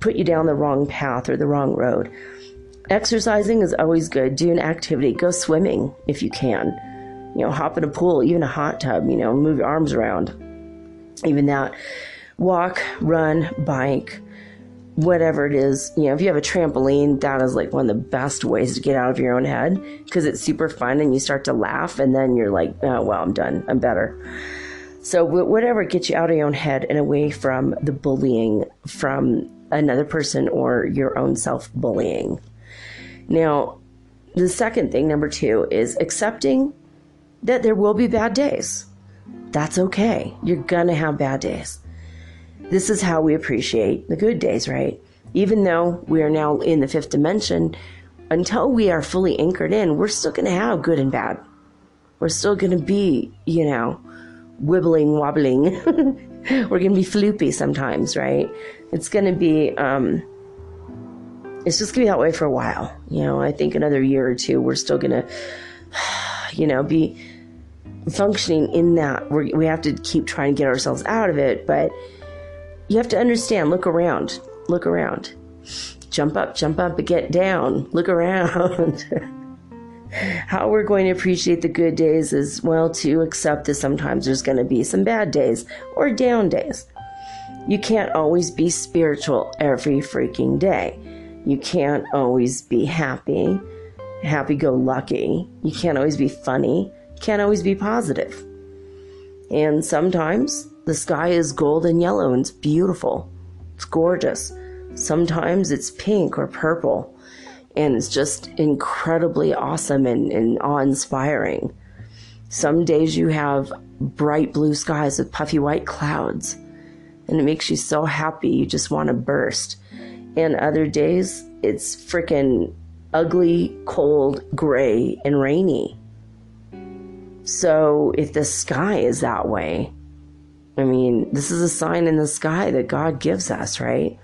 put you down the wrong path or the wrong road. Exercising is always good. Do an activity. Go swimming if you can. You know, hop in a pool, even a hot tub, you know, move your arms around. Even that. Walk, run, bike, whatever it is. You know, if you have a trampoline, that is like one of the best ways to get out of your own head, because it's super fun and you start to laugh and then you're like, oh, well, I'm done. I'm better. So whatever gets you out of your own head and away from the bullying from another person or your own self-bullying. Now, the second thing, number 2, is accepting that there will be bad days. That's okay. You're gonna have bad days. This is how we appreciate the good days, right? Even though we are now in the 5th dimension, until we are fully anchored in, we're still gonna have good and bad. We're still gonna be, you know, wibbling, wobbling. We're gonna be floopy sometimes, right? It's gonna be, it's just gonna be that way for a while. You know, I think another year or 2, we're still gonna, you know, be functioning in that. We have to keep trying to get ourselves out of it, but you have to understand, look around, jump up, but get down, look around. How we're going to appreciate the good days is, well, to accept that sometimes there's going to be some bad days or down days. You can't always be spiritual every freaking day. You can't always be happy-go-lucky. You can't always be funny. You can't always be positive. And sometimes the sky is gold and yellow and it's beautiful. It's gorgeous. Sometimes it's pink or purple and it's just incredibly awesome and awe-inspiring. Some days you have bright blue skies with puffy white clouds and it makes you so happy you just want to burst. And other days it's freaking ugly, cold, gray, and rainy. So if the sky is that way, I mean, this is a sign in the sky that God gives us, right?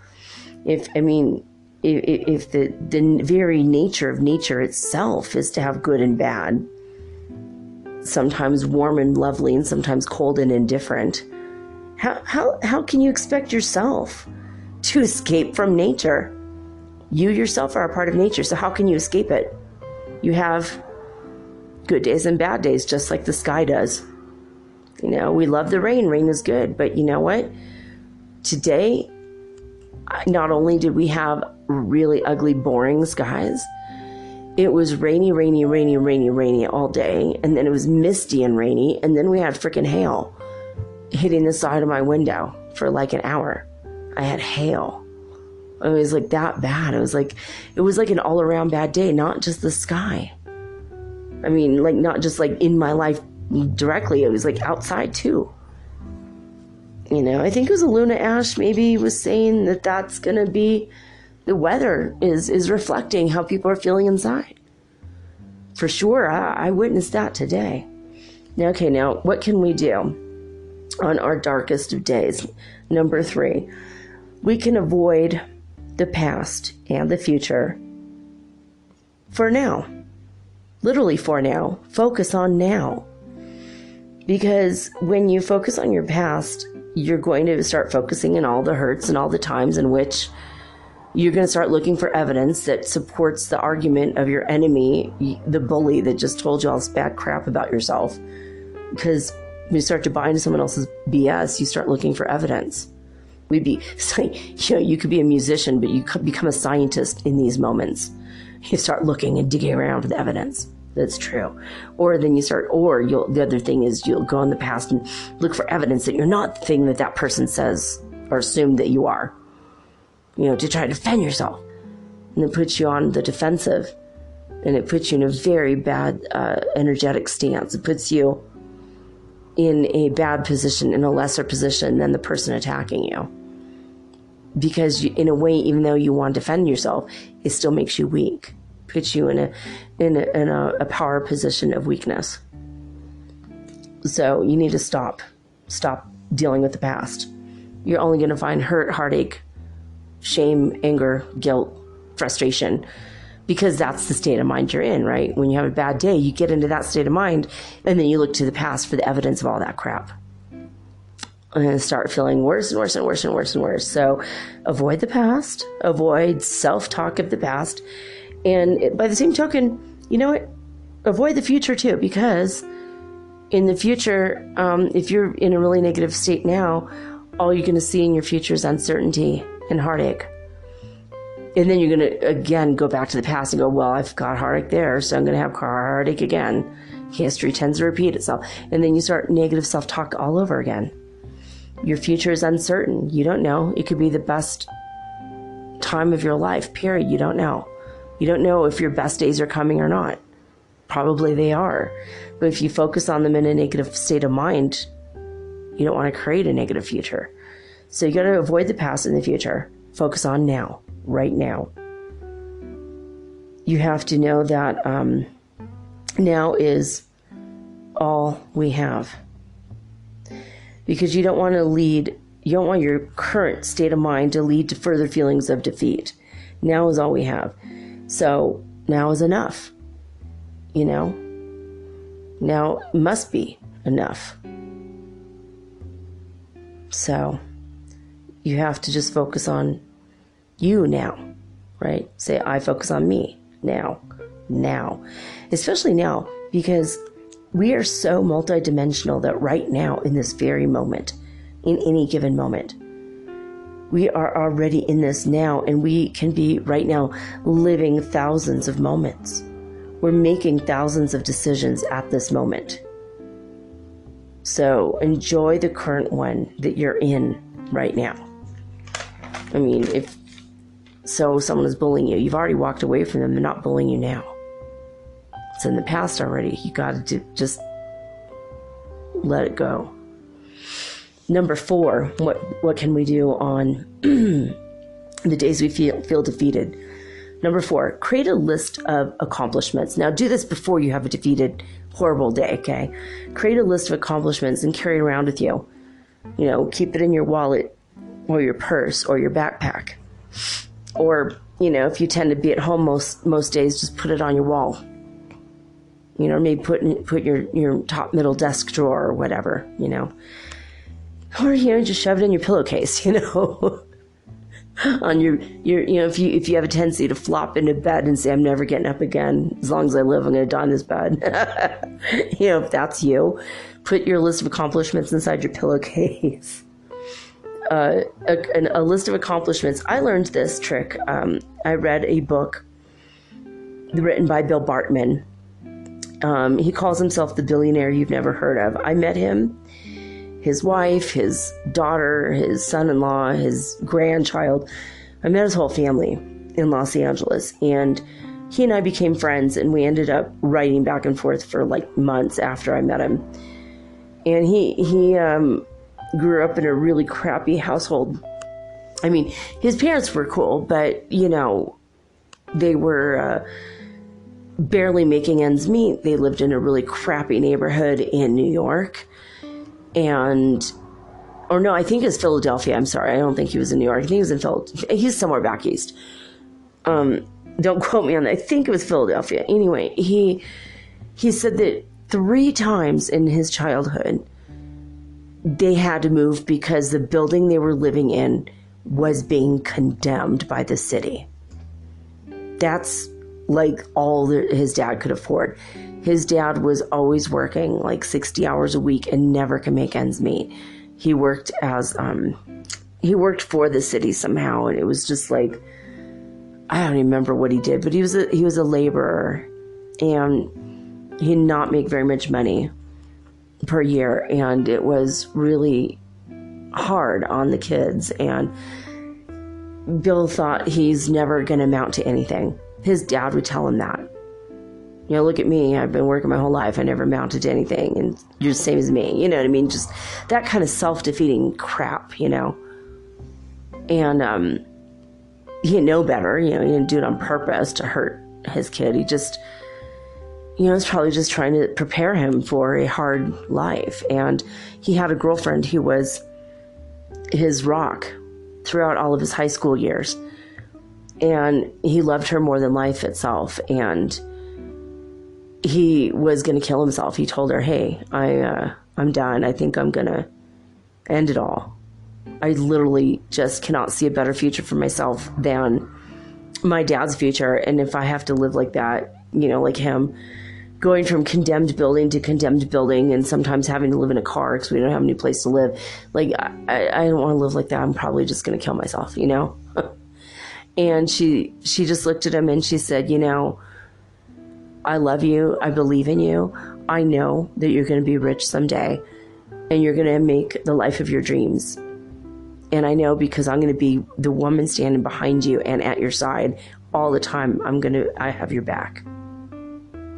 If the very nature of nature itself is to have good and bad, sometimes warm and lovely and sometimes cold and indifferent, how can you expect yourself to escape from nature? You yourself are a part of nature, so how can you escape it? You have good days and bad days, just like the sky does. You know, we love the rain. Rain is good. But you know what? Today, not only did we have really ugly, boring skies, it was rainy all day. And then it was misty and rainy. And then we had freaking hail hitting the side of my window for like an hour. I had hail. It was like that bad. It was like an all around bad day, not just the sky. I mean, like not just like in my life directly, it was like outside too. You know, I think it was a Luna Ash maybe was saying that that's going to be, the weather is reflecting how people are feeling inside. For sure, I witnessed that today. Now, what can we do on our darkest of days? Number 3, we can avoid the past and the future for now. literally for now. Focus on now. Because when you focus on your past, you're going to start focusing on all the hurts and all the times in which you're going to start looking for evidence that supports the argument of your enemy, the bully that just told you all this bad crap about yourself. Because when you start to buy into someone else's BS, you start looking for evidence. You could be a musician, but you could become a scientist in these moments. You start looking and digging around for the evidence that's true. Or then the other thing is you'll go in the past and look for evidence that you're not the thing that person says or assumed that you are. To try to defend yourself. And it puts you on the defensive. And it puts you in a very bad energetic stance. It puts you in a bad position, in a lesser position than the person attacking you. Because in a way, even though you want to defend yourself, it still makes you weak. Puts you in a power position of weakness. So you need to stop dealing with the past. You're only going to find hurt, heartache, shame, anger, guilt, frustration, because that's the state of mind you're in, right? When you have a bad day, you get into that state of mind, and then you look to the past for the evidence of all that crap. And start feeling worse and worse and worse and worse and worse. So avoid the past, avoid self-talk of the past, and by the same token, you know what? Avoid the future too, because in the future, if you're in a really negative state now, all you're going to see in your future is uncertainty and heartache. And then you're going to, again, go back to the past and go, well, I've got heartache there, so I'm going to have heartache again. History tends to repeat itself. And then you start negative self-talk all over again. Your future is uncertain. You don't know. It could be the best time of your life, period. You don't know. You don't know if your best days are coming or not. Probably they are. But if you focus on them in a negative state of mind, you don't want to create a negative future. So you got to avoid the past and the future. Focus on now, right now. You have to know that now is all we have. Because you don't want your current state of mind to lead to further feelings of defeat. Now is all we have. So now is enough. Now must be enough. So you have to just focus on you now, right? Say, I focus on me now. Especially now, because we are so multidimensional that right now, in this very moment, in any given moment, we are already in this now, and we can be right now living thousands of moments. We're making thousands of decisions at this moment. So enjoy the current one that you're in right now. I mean, if someone is bullying you, you've already walked away from them. They're not bullying you now. It's in the past already. You got to just let it go. Number 4, what can we do on the days we feel defeated? Number 4, create a list of accomplishments. Now, do this before you have a defeated, horrible day, okay? Create a list of accomplishments and carry it around with you. Keep it in your wallet or your purse or your backpack. Or, if you tend to be at home most days, just put it on your wall. Maybe put your top middle desk drawer or whatever, Or, just shove it in your pillowcase, on your if you have a tendency to flop into bed and say, I'm never getting up again. As long as I live, I'm going to die in this bed. If that's you, put your list of accomplishments inside your pillowcase. A list of accomplishments. I learned this trick. I read a book written by Bill Bartman. He calls himself the Billionaire you've never heard of. I met him, his wife, his daughter, his son-in-law, his grandchild. I met his whole family in Los Angeles, and he and I became friends, and we ended up writing back and forth for like months after I met him. And he grew up in a really crappy household. I mean, his parents were cool, but, they were barely making ends meet. They lived in a really crappy neighborhood in New York. I think it was Philadelphia. I'm sorry. I don't think he was in New York. I think he was in Philadelphia. He's somewhere back east. Don't quote me on that. I think it was Philadelphia. Anyway, he He said that 3 times in his childhood, they had to move because the building they were living in was being condemned by the city. That's like all that his dad could afford. His dad was always working like 60 hours a week and never could make ends meet. He worked he worked for the city somehow, and it was just like, I don't even remember what he did, but he was a laborer, and he did not make very much money per year, and it was really hard on the kids. And Bill thought he's never going to amount to anything. His dad would tell him that. You know, look at me. I've been working my whole life. I never amounted to anything, and you're the same as me. You know what I mean? Just that kind of self-defeating crap, you know. And he didn't know better. You know, he didn't do it on purpose to hurt his kid. He just, you know, was probably just trying to prepare him for a hard life. And he had a girlfriend who was his rock throughout all of his high school years. And he loved her more than life itself. And he was going to kill himself. He told her, hey, I'm done. I think I'm going to end it all. I literally just cannot see a better future for myself than my dad's future. And if I have to live like that, you know, like him, going from condemned building to condemned building, and sometimes having to live in a car because we don't have any place to live, like, I don't want to live like that. I'm probably just going to kill myself, you know? And she just looked at him and she said, you know, I love you. I believe in you. I know that you're going to be rich someday and you're going to make the life of your dreams. And I know because I'm going to be the woman standing behind you and at your side all the time. I have your back.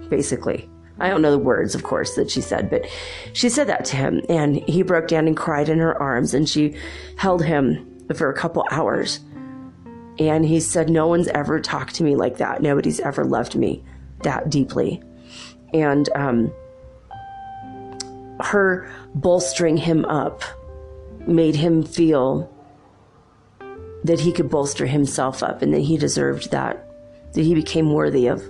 Basically. I don't know the words, of course, that she said, but she said that to him, and he broke down and cried in her arms, and she held him for a couple hours. And he said, no one's ever talked to me like that. Nobody's ever loved me that deeply. And her bolstering him up made him feel that he could bolster himself up and that he deserved that he became worthy of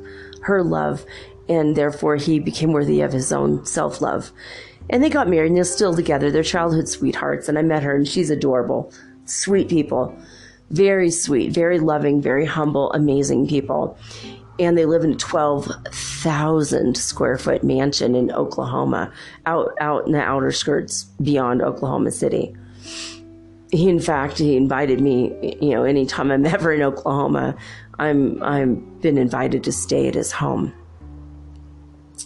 her love, and therefore he became worthy of his own self-love. And they got married, and they're still together. They're childhood sweethearts, and I met her, and she's adorable. Sweet people. Very sweet, very loving, very humble, amazing people. And they live in a 12,000 square foot mansion in Oklahoma, out in the outer skirts beyond Oklahoma City. He invited me, you know, anytime I'm ever in Oklahoma, I'm been invited to stay at his home.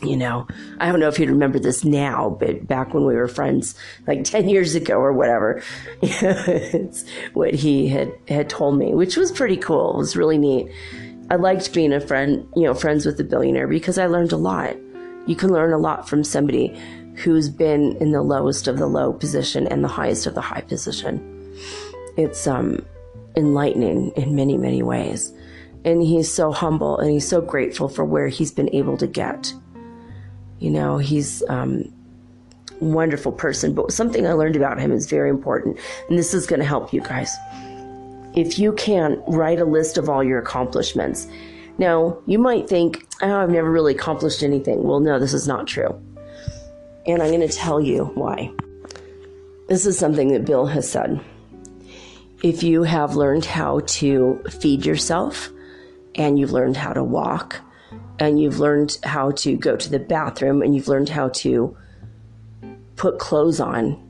You know, I don't know if you'd remember this now, but back when we were friends, like 10 years ago or whatever, it's what he had told me, which was pretty cool. It was really neat. I liked being a friend, you know, friends with a billionaire, because I learned a lot. You can learn a lot from somebody who's been in the lowest of the low position and the highest of the high position. It's enlightening in many, many ways. And he's so humble, and he's so grateful for where he's been able to get. You know, he's a wonderful person. But something I learned about him is very important, and this is going to help you guys. If you can, write a list of all your accomplishments. Now, you might think, oh, I've never really accomplished anything. Well, no, this is not true. And I'm going to tell you why. This is something that Bill has said. If you have learned how to feed yourself, and you've learned how to walk, and you've learned how to go to the bathroom, and you've learned how to put clothes on,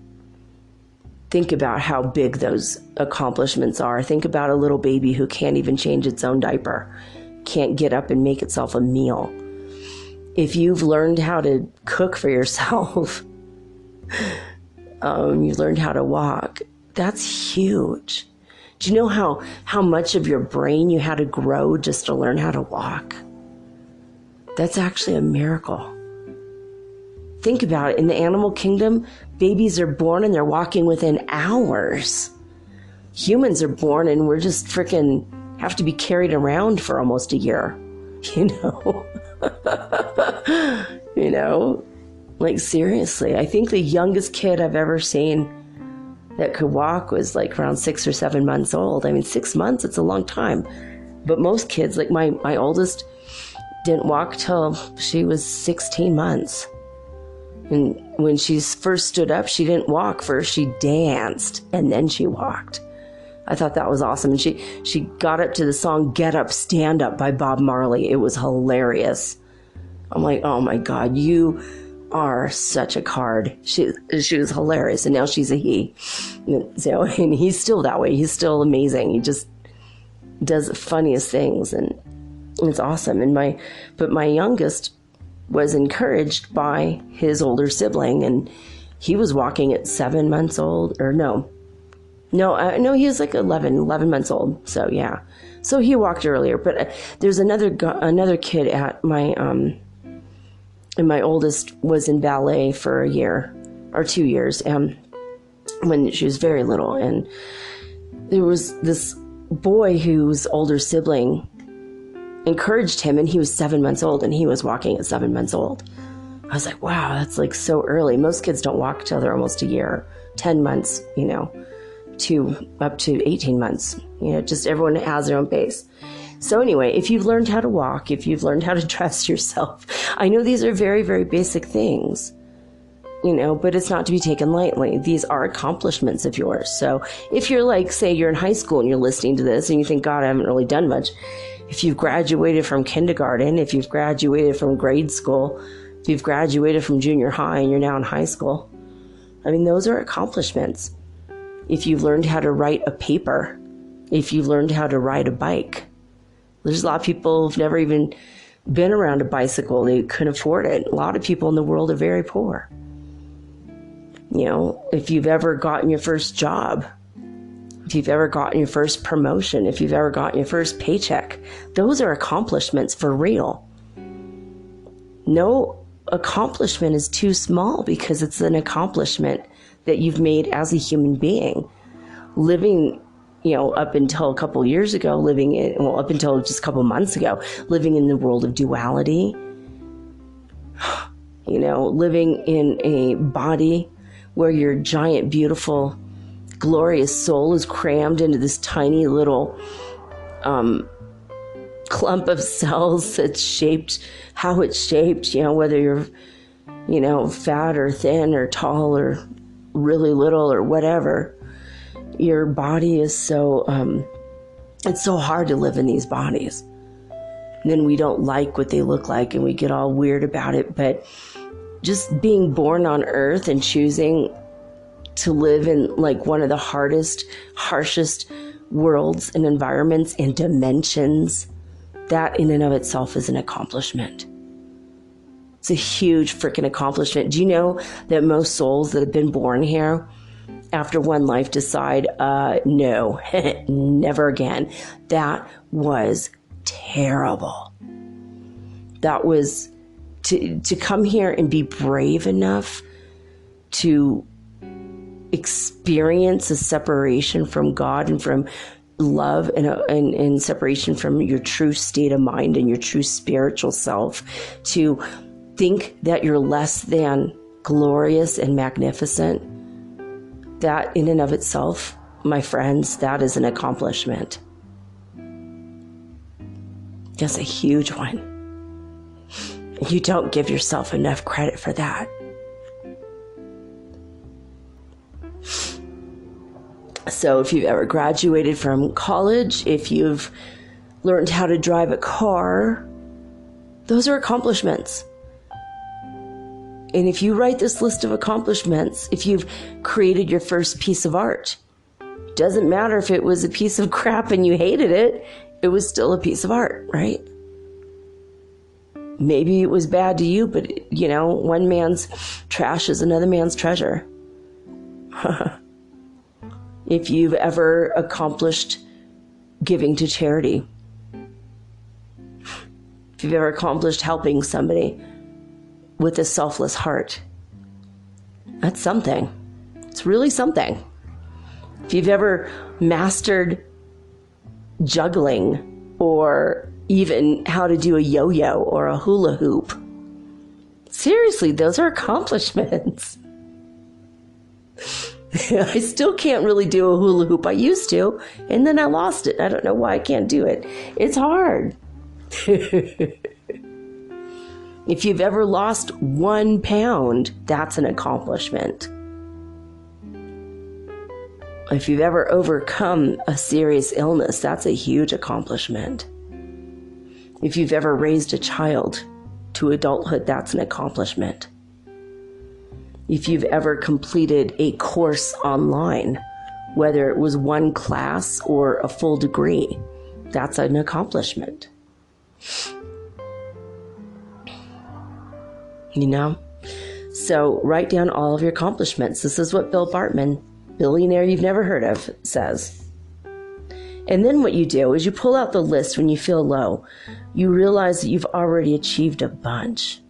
think about how big those accomplishments are. Think about a little baby who can't even change its own diaper, can't get up and make itself a meal. If you've learned how to cook for yourself, you've learned how to walk, that's huge. Do you know how much of your brain you had to grow just to learn how to walk? That's actually a miracle. Think about it. In the animal kingdom, babies are born and they're walking within hours. Humans are born and we're just freaking have to be carried around for almost a year. You know? You know? Like, seriously. I think the youngest kid I've ever seen that could walk was like around 6 or 7 months old. I mean, 6 months, it's a long time. But most kids, like my oldest, didn't walk till she was 16 months. And when she first stood up, she didn't walk first. She danced, and then she walked. I thought that was awesome. And she got up to the song Get Up, Stand Up by Bob Marley. It was hilarious. I'm like, oh my God, you are such a card. She was hilarious. And now she's a he. So, and he's still that way. He's still amazing. He just does the funniest things. And it's awesome. But my youngest was encouraged by his older sibling, and he was walking at 7 months old, or no, he was like 11 months old. So yeah, so he walked earlier. But there's another kid at my and my oldest was in ballet for a year or 2 years, and when she was very little, and there was this boy whose older sibling encouraged him, and he was 7 months old, and he was walking at 7 months old. I was like, wow, that's like so early. Most kids don't walk till they're almost a year, 10 months, to up to 18 months. Just everyone has their own pace. So anyway, if you've learned how to walk, if you've learned how to dress yourself, I know these are very, very basic things, but it's not to be taken lightly. These are accomplishments of yours. So if you're like, say you're in high school and you're listening to this and you think, God, I haven't really done much. If you've graduated from kindergarten, if you've graduated from grade school, if you've graduated from junior high and you're now in high school, those are accomplishments. If you've learned how to write a paper, if you've learned how to ride a bike, there's a lot of people who've never even been around a bicycle. They couldn't afford it. A lot of people in the world are very poor. If you've ever gotten your first job, if you've ever gotten your first promotion, if you've ever gotten your first paycheck, those are accomplishments for real. No accomplishment is too small because it's an accomplishment that you've made as a human being. Living, up until a couple years ago, up until just a couple months ago, living in the world of duality, living in a body where your giant, beautiful, glorious soul is crammed into this tiny little clump of cells that's shaped how it's shaped, whether you're, fat or thin or tall or really little or whatever. Your body is so, it's so hard to live in these bodies. And then we don't like what they look like and we get all weird about it. But just being born on earth and choosing to live in like one of the harshest worlds and environments and dimensions, that in and of itself is an accomplishment. It's a huge freaking accomplishment. Do you know that most souls that have been born here after one life decide, no, never again? That was terrible. That was to come here and be brave enough to experience a separation from God and from love and separation from your true state of mind and your true spiritual self, to think that you're less than glorious and magnificent. That in and of itself, my friends, that is an accomplishment. That's a huge one. You don't give yourself enough credit for that. So if you've ever graduated from college, if you've learned how to drive a car, those are accomplishments. And if you write this list of accomplishments, if you've created your first piece of art, doesn't matter if it was a piece of crap and you hated it, it was still a piece of art, right? Maybe it was bad to you, but one man's trash is another man's treasure. If you've ever accomplished giving to charity, if you've ever accomplished helping somebody with a selfless heart, that's something. It's really something. If you've ever mastered juggling or even how to do a yo-yo or a hula hoop, seriously, those are accomplishments. I still can't really do a hula hoop. I used to, and then I lost it. I don't know why I can't do it. It's hard. If you've ever lost 1 pound, that's an accomplishment. If you've ever overcome a serious illness, that's a huge accomplishment. If you've ever raised a child to adulthood, that's an accomplishment. If you've ever completed a course online, whether it was one class or a full degree, that's an accomplishment. You know? So write down all of your accomplishments. This is what Bill Bartman, Billionaire You've Never Heard Of, says. And then what you do is you pull out the list when you feel low. You realize that you've already achieved a bunch.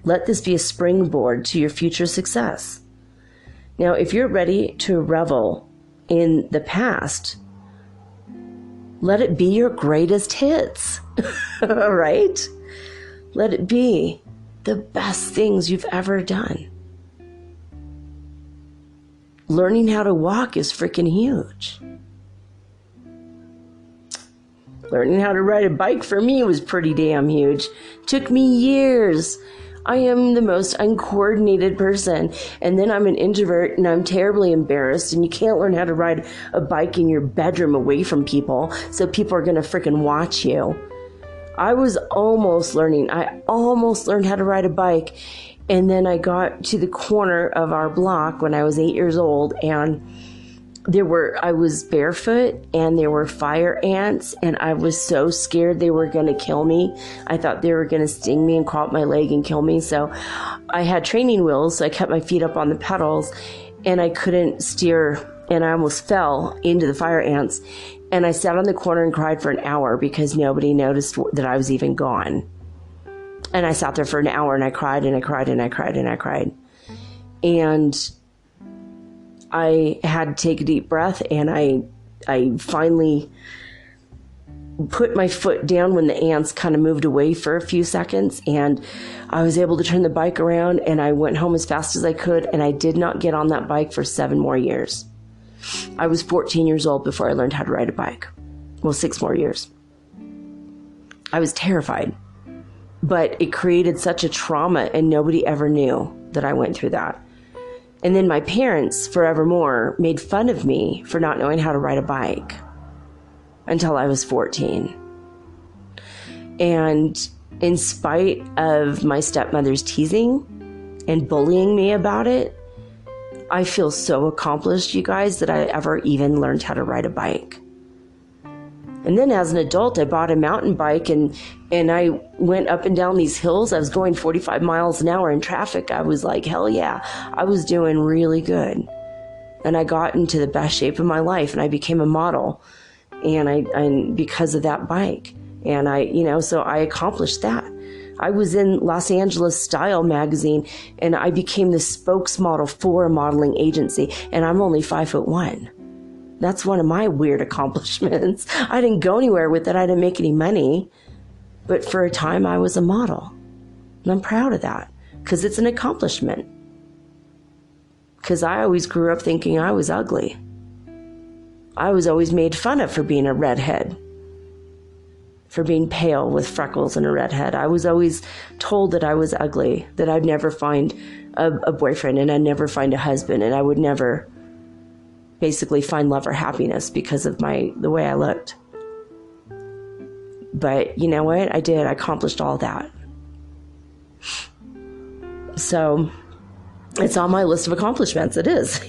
Let this be a springboard to your future success. Now, if you're ready to revel in the past, let it be your greatest hits. All right? Let it be the best things you've ever done. Learning how to walk is freaking huge. Learning how to ride a bike for me was pretty damn huge. Took me years. I am the most uncoordinated person. And then I'm an introvert and I'm terribly embarrassed. And you can't learn how to ride a bike in your bedroom away from people. So people are going to freaking watch you. I was almost learning. I almost learned how to ride a bike. And then I got to the corner of our block when I was 8 years old, and I was barefoot and there were fire ants, and I was so scared they were going to kill me. I thought they were going to sting me and crawl up my leg and kill me. So I had training wheels, so I kept my feet up on the pedals and I couldn't steer, and I almost fell into the fire ants. And I sat on the corner and cried for an hour because nobody noticed that I was even gone. And I sat there for an hour and I cried and I cried and I cried and I cried. And I had to take a deep breath, and I finally put my foot down when the ants kind of moved away for a few seconds, and I was able to turn the bike around, and I went home as fast as I could, and I did not get on that bike for 7 more years. I was 14 years old before I learned how to ride a bike. Well, 6 more years. I was terrified. But it created such a trauma, and nobody ever knew that I went through that. And then my parents, forevermore, made fun of me for not knowing how to ride a bike until I was 14. And in spite of my stepmother's teasing and bullying me about it, I feel so accomplished, you guys, that I ever even learned how to ride a bike. And then as an adult, I bought a mountain bike and I went up and down these hills. I was going 45 miles an hour in traffic. I was like, hell yeah, I was doing really good. And I got into the best shape of my life, and I became a model. And I because of that bike. And so I accomplished that. I was in Los Angeles Style magazine, and I became the spokesmodel for a modeling agency, and I'm only 5'1". That's one of my weird accomplishments. I didn't go anywhere with it. I didn't make any money. But for a time, I was a model. And I'm proud of that because it's an accomplishment. Because I always grew up thinking I was ugly. I was always made fun of for being a redhead, for being pale with freckles and a redhead. I was always told that I was ugly, that I'd never find a boyfriend and I'd never find a husband, and I would never basically find love or happiness because of the way I looked. But you know what? I did. I accomplished all that. So it's on my list of accomplishments. It is,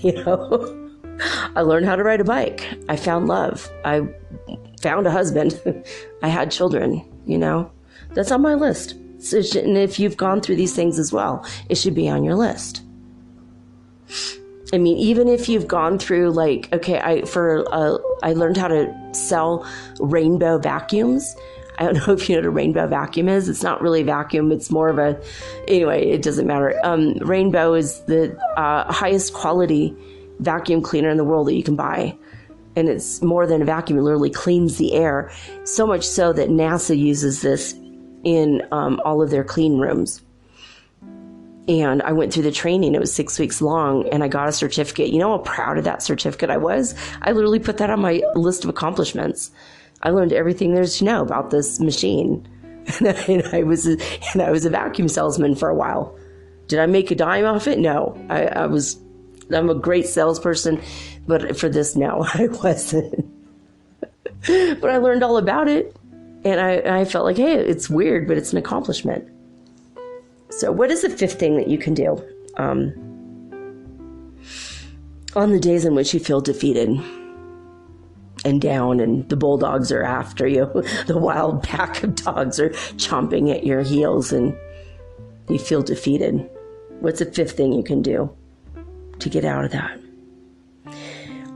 I learned how to ride a bike. I found love. I found a husband. I had children, That's on my list. And if you've gone through these things as well, it should be on your list. I mean, even if you've gone through I learned how to sell rainbow vacuums. I don't know if you know what a rainbow vacuum is. It's not really a vacuum. It's more of anyway, it doesn't matter. Rainbow is the highest quality vacuum cleaner in the world that you can buy. And it's more than a vacuum. It literally cleans the air. So much so that NASA uses this in all of their clean rooms. And I went through the training. It was 6 weeks long, and I got a certificate. You know how proud of that certificate I was? I literally put that on my list of accomplishments. I learned everything there is to know about this machine. and I was a vacuum salesman for a while. Did I make a dime off it? No. I'm a great salesperson, but for this, no, I wasn't. But I learned all about it, and I felt like, hey, it's weird, but it's an accomplishment. So what is the fifth thing that you can do on the days in which you feel defeated and down and the bulldogs are after you, the wild pack of dogs are chomping at your heels and you feel defeated? What's the fifth thing you can do to get out of that?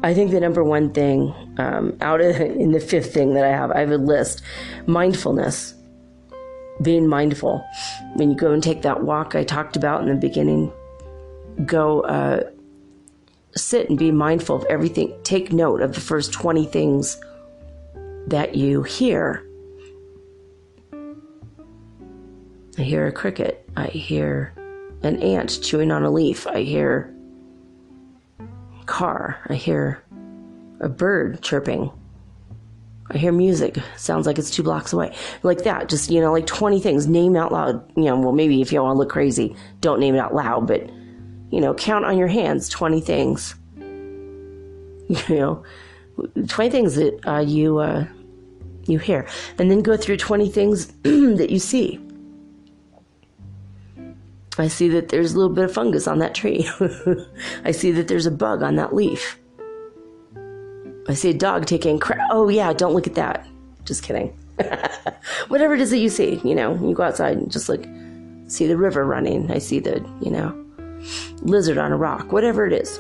I think the number one thing in the fifth thing that I have a list: mindfulness. Being mindful. When you go and take that walk I talked about in the beginning, go sit and be mindful of everything. Take note of the first 20 things that you hear. I hear a cricket. I hear an ant chewing on a leaf. I hear a car. I hear a bird chirping. I hear music. Sounds like it's 2 blocks away. Like that. Just, like 20 things. Name out loud. Well, maybe if you want to look crazy, don't name it out loud, but, count on your hands 20 things. 20 things that you hear. And then go through 20 things that you see. I see that there's a little bit of fungus on that tree. I see that there's a bug on that leaf. I see a dog taking crap. Oh, yeah, don't look at that. Just kidding. Whatever it is that you see, you go outside and just see the river running. I see the, lizard on a rock, whatever it is.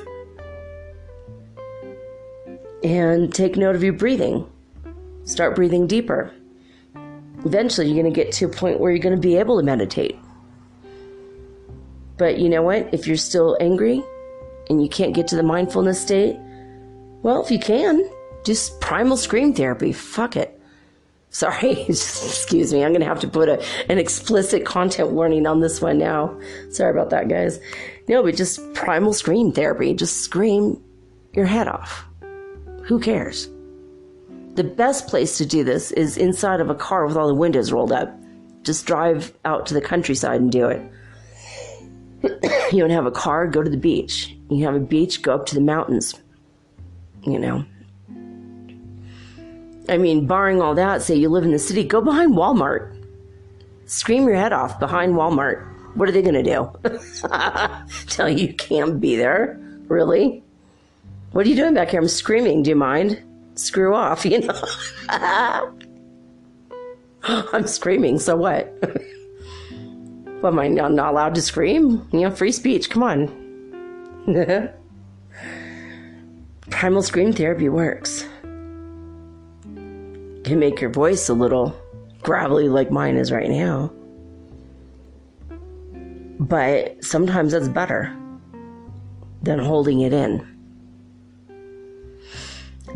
And take note of your breathing. Start breathing deeper. Eventually, you're going to get to a point where you're going to be able to meditate. But you know what? If you're still angry and you can't get to the mindfulness state, well, if you can, just primal scream therapy. Fuck it. Sorry, excuse me. I'm going to have to put an explicit content warning on this one now. Sorry about that, guys. No, but just primal scream therapy. Just scream your head off. Who cares? The best place to do this is inside of a car with all the windows rolled up. Just drive out to the countryside and do it. You don't have a car, go to the beach. You have a beach, go up to the mountains. Barring all that, say you live in the city, go behind Walmart. Scream your head off behind Walmart. What are they going to do? Tell you can't be there? Really? What are you doing back here? I'm screaming. Do you mind? Screw off, I'm screaming, so what? What, am I not allowed to scream? Free speech, come on. Primal scream therapy works. Can make your voice a little gravelly like mine is right now. But sometimes that's better than holding it in.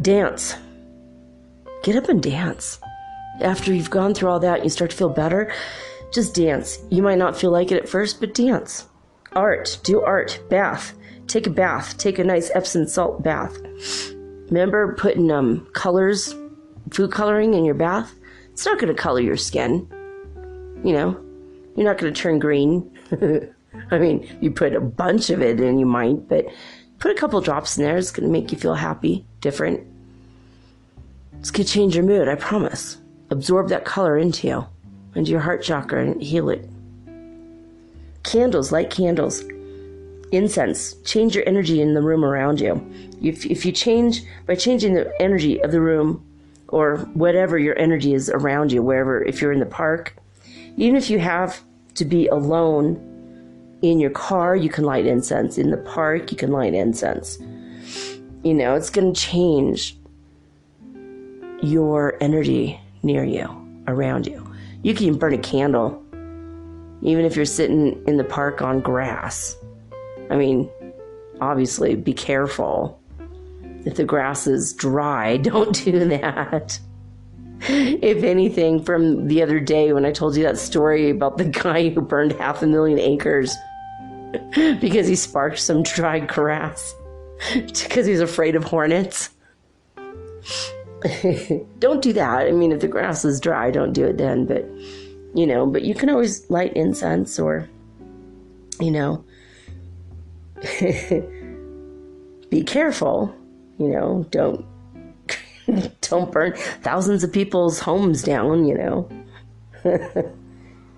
Dance. Get up and dance. After you've gone through all that, you start to feel better. Just dance. You might not feel like it at first, but dance. Art. Do art. Bath. Take a bath. Take a nice Epsom salt bath. Remember putting colors, food coloring in your bath? It's not going to color your skin. You're not going to turn green. You put a bunch of it in, you might, but put a couple drops in there. It's going to make you feel happy, different. It's going to change your mood, I promise. Absorb that color into you, into your heart chakra, and heal it. Candles, light candles. Incense. Change your energy in the room around you. If you change, by changing the energy of the room, or whatever your energy is around you, wherever, if you're in the park, even if you have to be alone in your car, you can light incense. In the park, you can light incense. It's going to change your energy near you, around you. You can even burn a candle, even if you're sitting in the park on grass. Obviously, be careful. If the grass is dry, don't do that. If anything, from the other day when I told you that story about the guy who burned 500,000 acres because he sparked some dry grass because he's afraid of hornets. Don't do that. If the grass is dry, don't do it then. But But you can always light incense or, be careful, don't don't burn thousands of people's homes down,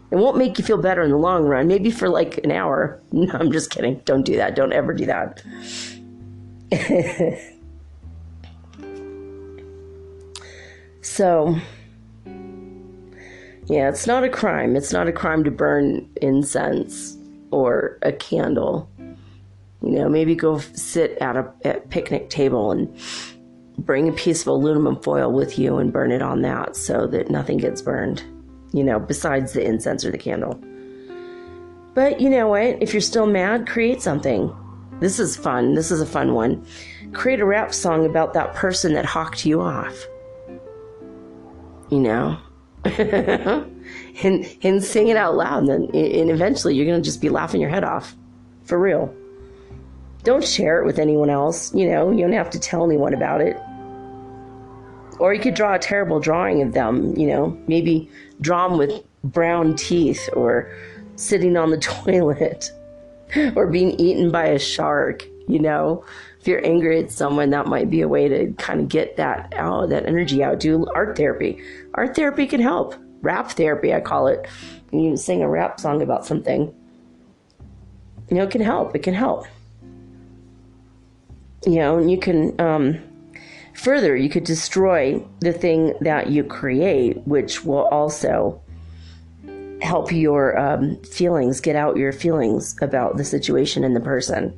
It won't make you feel better in the long run, maybe for like an hour. No, I'm just kidding. Don't do that. Don't ever do that. So, yeah, it's not a crime. It's not a crime to burn incense or a candle. Maybe go sit at a picnic table and bring a piece of aluminum foil with you and burn it on that so that nothing gets burned, besides the incense or the candle. But you know what? If you're still mad, create something. This is fun. This is a fun one. Create a rap song about that person that hawked you off. And sing it out loud, and eventually you're going to just be laughing your head off. For real. Don't share it with anyone else. You don't have to tell anyone about it. Or you could draw a terrible drawing of them, maybe draw them with brown teeth or sitting on the toilet or being eaten by a shark, If you're angry at someone, that might be a way to kind of get that out, that energy out. Do art therapy. Art therapy can help. Rap therapy, I call it. You sing a rap song about something. It can help. It can help. And you can, further, you could destroy the thing that you create, which will also help your feelings, get out your feelings about the situation and the person.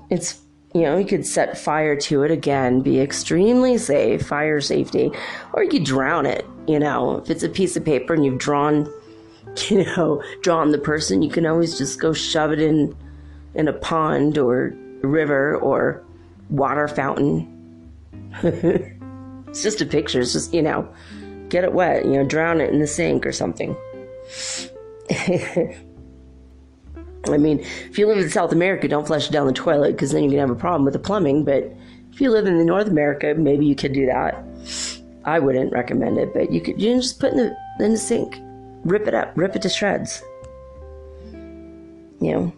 It's, you could set fire to it again, be extremely safe, fire safety, or you could drown it, if it's a piece of paper and you've drawn the person, you can always just go shove it in a pond or river or water fountain. It's just a picture. It's just, get it wet, drown it in the sink or something. I mean, if you live in South America, don't flush it down the toilet because then you can have a problem with the plumbing. But if you live in North America, maybe you could do that. I wouldn't recommend it, but you can just put it in the sink, rip it up, rip it to shreds. Throw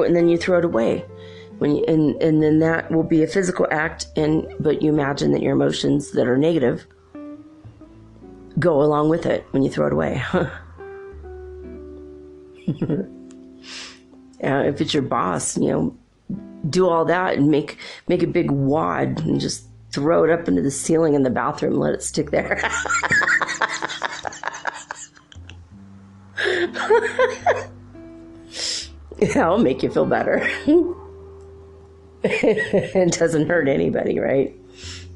it, and then you throw it away. And then that will be a physical act, but you imagine that your emotions that are negative go along with it when you throw it away. If it's your boss, do all that and make a big wad and just throw it up into the ceiling in the bathroom and let it stick there. That'll make you feel better. It doesn't hurt anybody, right?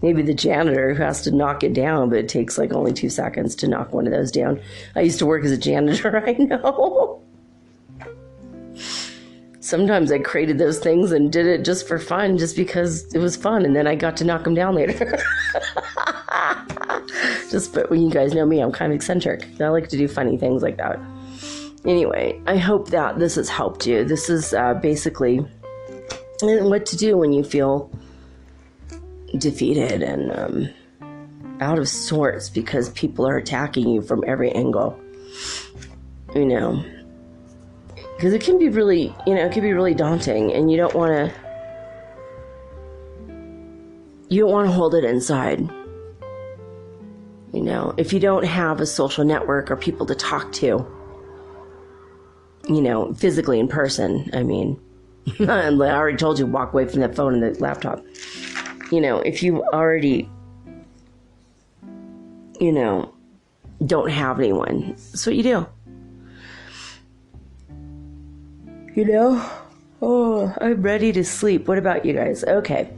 Maybe the janitor who has to knock it down, but it takes like only 2 seconds to knock one of those down. I used to work as a janitor, I know. Sometimes I created those things and did it just for fun, just because it was fun, and then I got to knock them down later. But when you guys know me, I'm kind of eccentric. I like to do funny things like that. Anyway, I hope that this has helped you. This is basically what to do when you feel defeated and out of sorts because people are attacking you from every angle. Because it can be really, daunting, and you don't want to hold it inside. If you don't have a social network or people to talk to, physically in person, I mean, I already told you, walk away from that phone and the laptop. If you already, don't have anyone, that's what you do. Oh, I'm ready to sleep. What about you guys? Okay.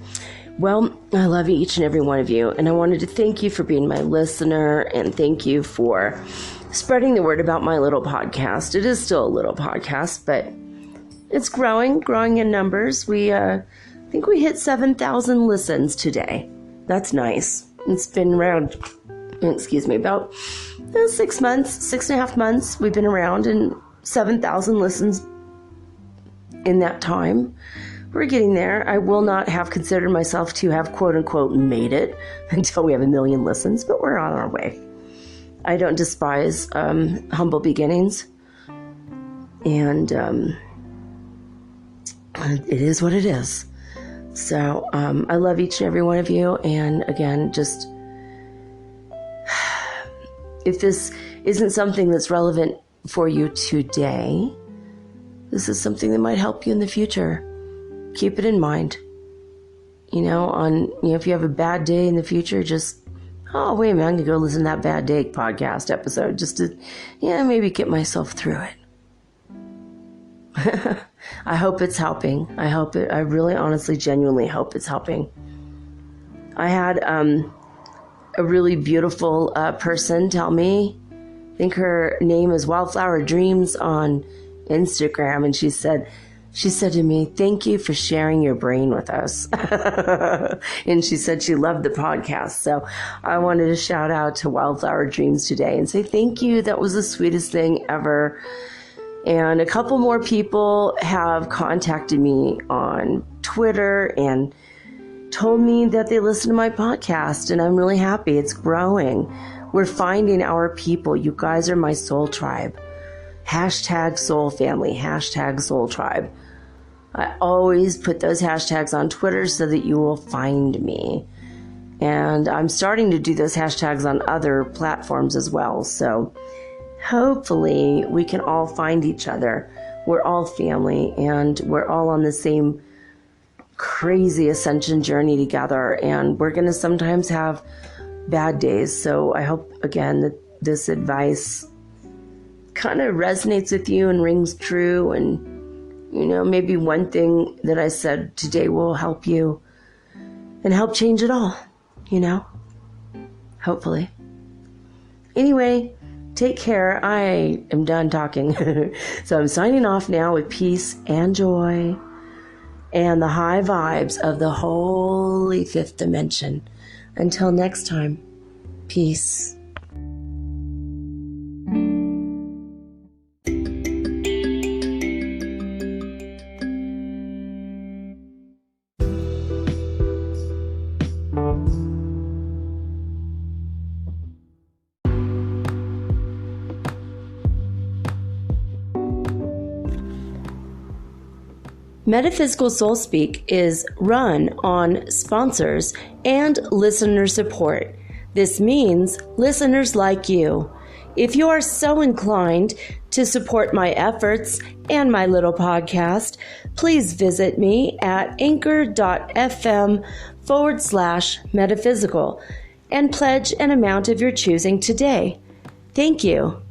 Well, I love each and every one of you, and I wanted to thank you for being my listener, and thank you for spreading the word about my little podcast. It is still a little podcast, but it's growing in numbers. I think we hit 7,000 listens today. That's nice. It's been around, about 6.5 months we've been around, and 7,000 listens in that time. We're getting there. I will not have considered myself to have quote unquote made it until we have 1 million listens, but we're on our way. I don't despise humble beginnings. And it is what it is. So I love each and every one of you. And again, just if this isn't something that's relevant for you today, this is something that might help you in the future. Keep it in mind. If you have a bad day in the future, just, oh, wait a minute, I'm going to go listen to that Bad Day podcast episode just to, maybe get myself through it. I hope it's helping. I really honestly, genuinely hope it's helping. I had a really beautiful person tell me, I think her name is Wildflower Dreams on Instagram, and she said to me, thank you for sharing your brain with us. And she said she loved the podcast. So I wanted to shout out to Wildflower Dreams today and say thank you. That was the sweetest thing ever. And a couple more people have contacted me on Twitter and told me that they listen to my podcast, and I'm really happy. It's growing. We're finding our people. You guys are my soul tribe. Hashtag soul family. Hashtag soul tribe. I always put those hashtags on Twitter so that you will find me. And I'm starting to do those hashtags on other platforms as well. So hopefully we can all find each other. We're all family, and we're all on the same crazy ascension journey together. And we're going to sometimes have bad days. So I hope, again, that this advice kind of resonates with you and rings true. And, maybe one thing that I said today will help you and help change it all, hopefully. Anyway, take care. I am done talking. So I'm signing off now with peace and joy and the high vibes of the holy fifth dimension. Until next time, peace. Metaphysical Soul Speak is run on sponsors and listener support. This means listeners like you. If you are so inclined to support my efforts and my little podcast, please visit me at anchor.fm/metaphysical and pledge an amount of your choosing today. Thank you.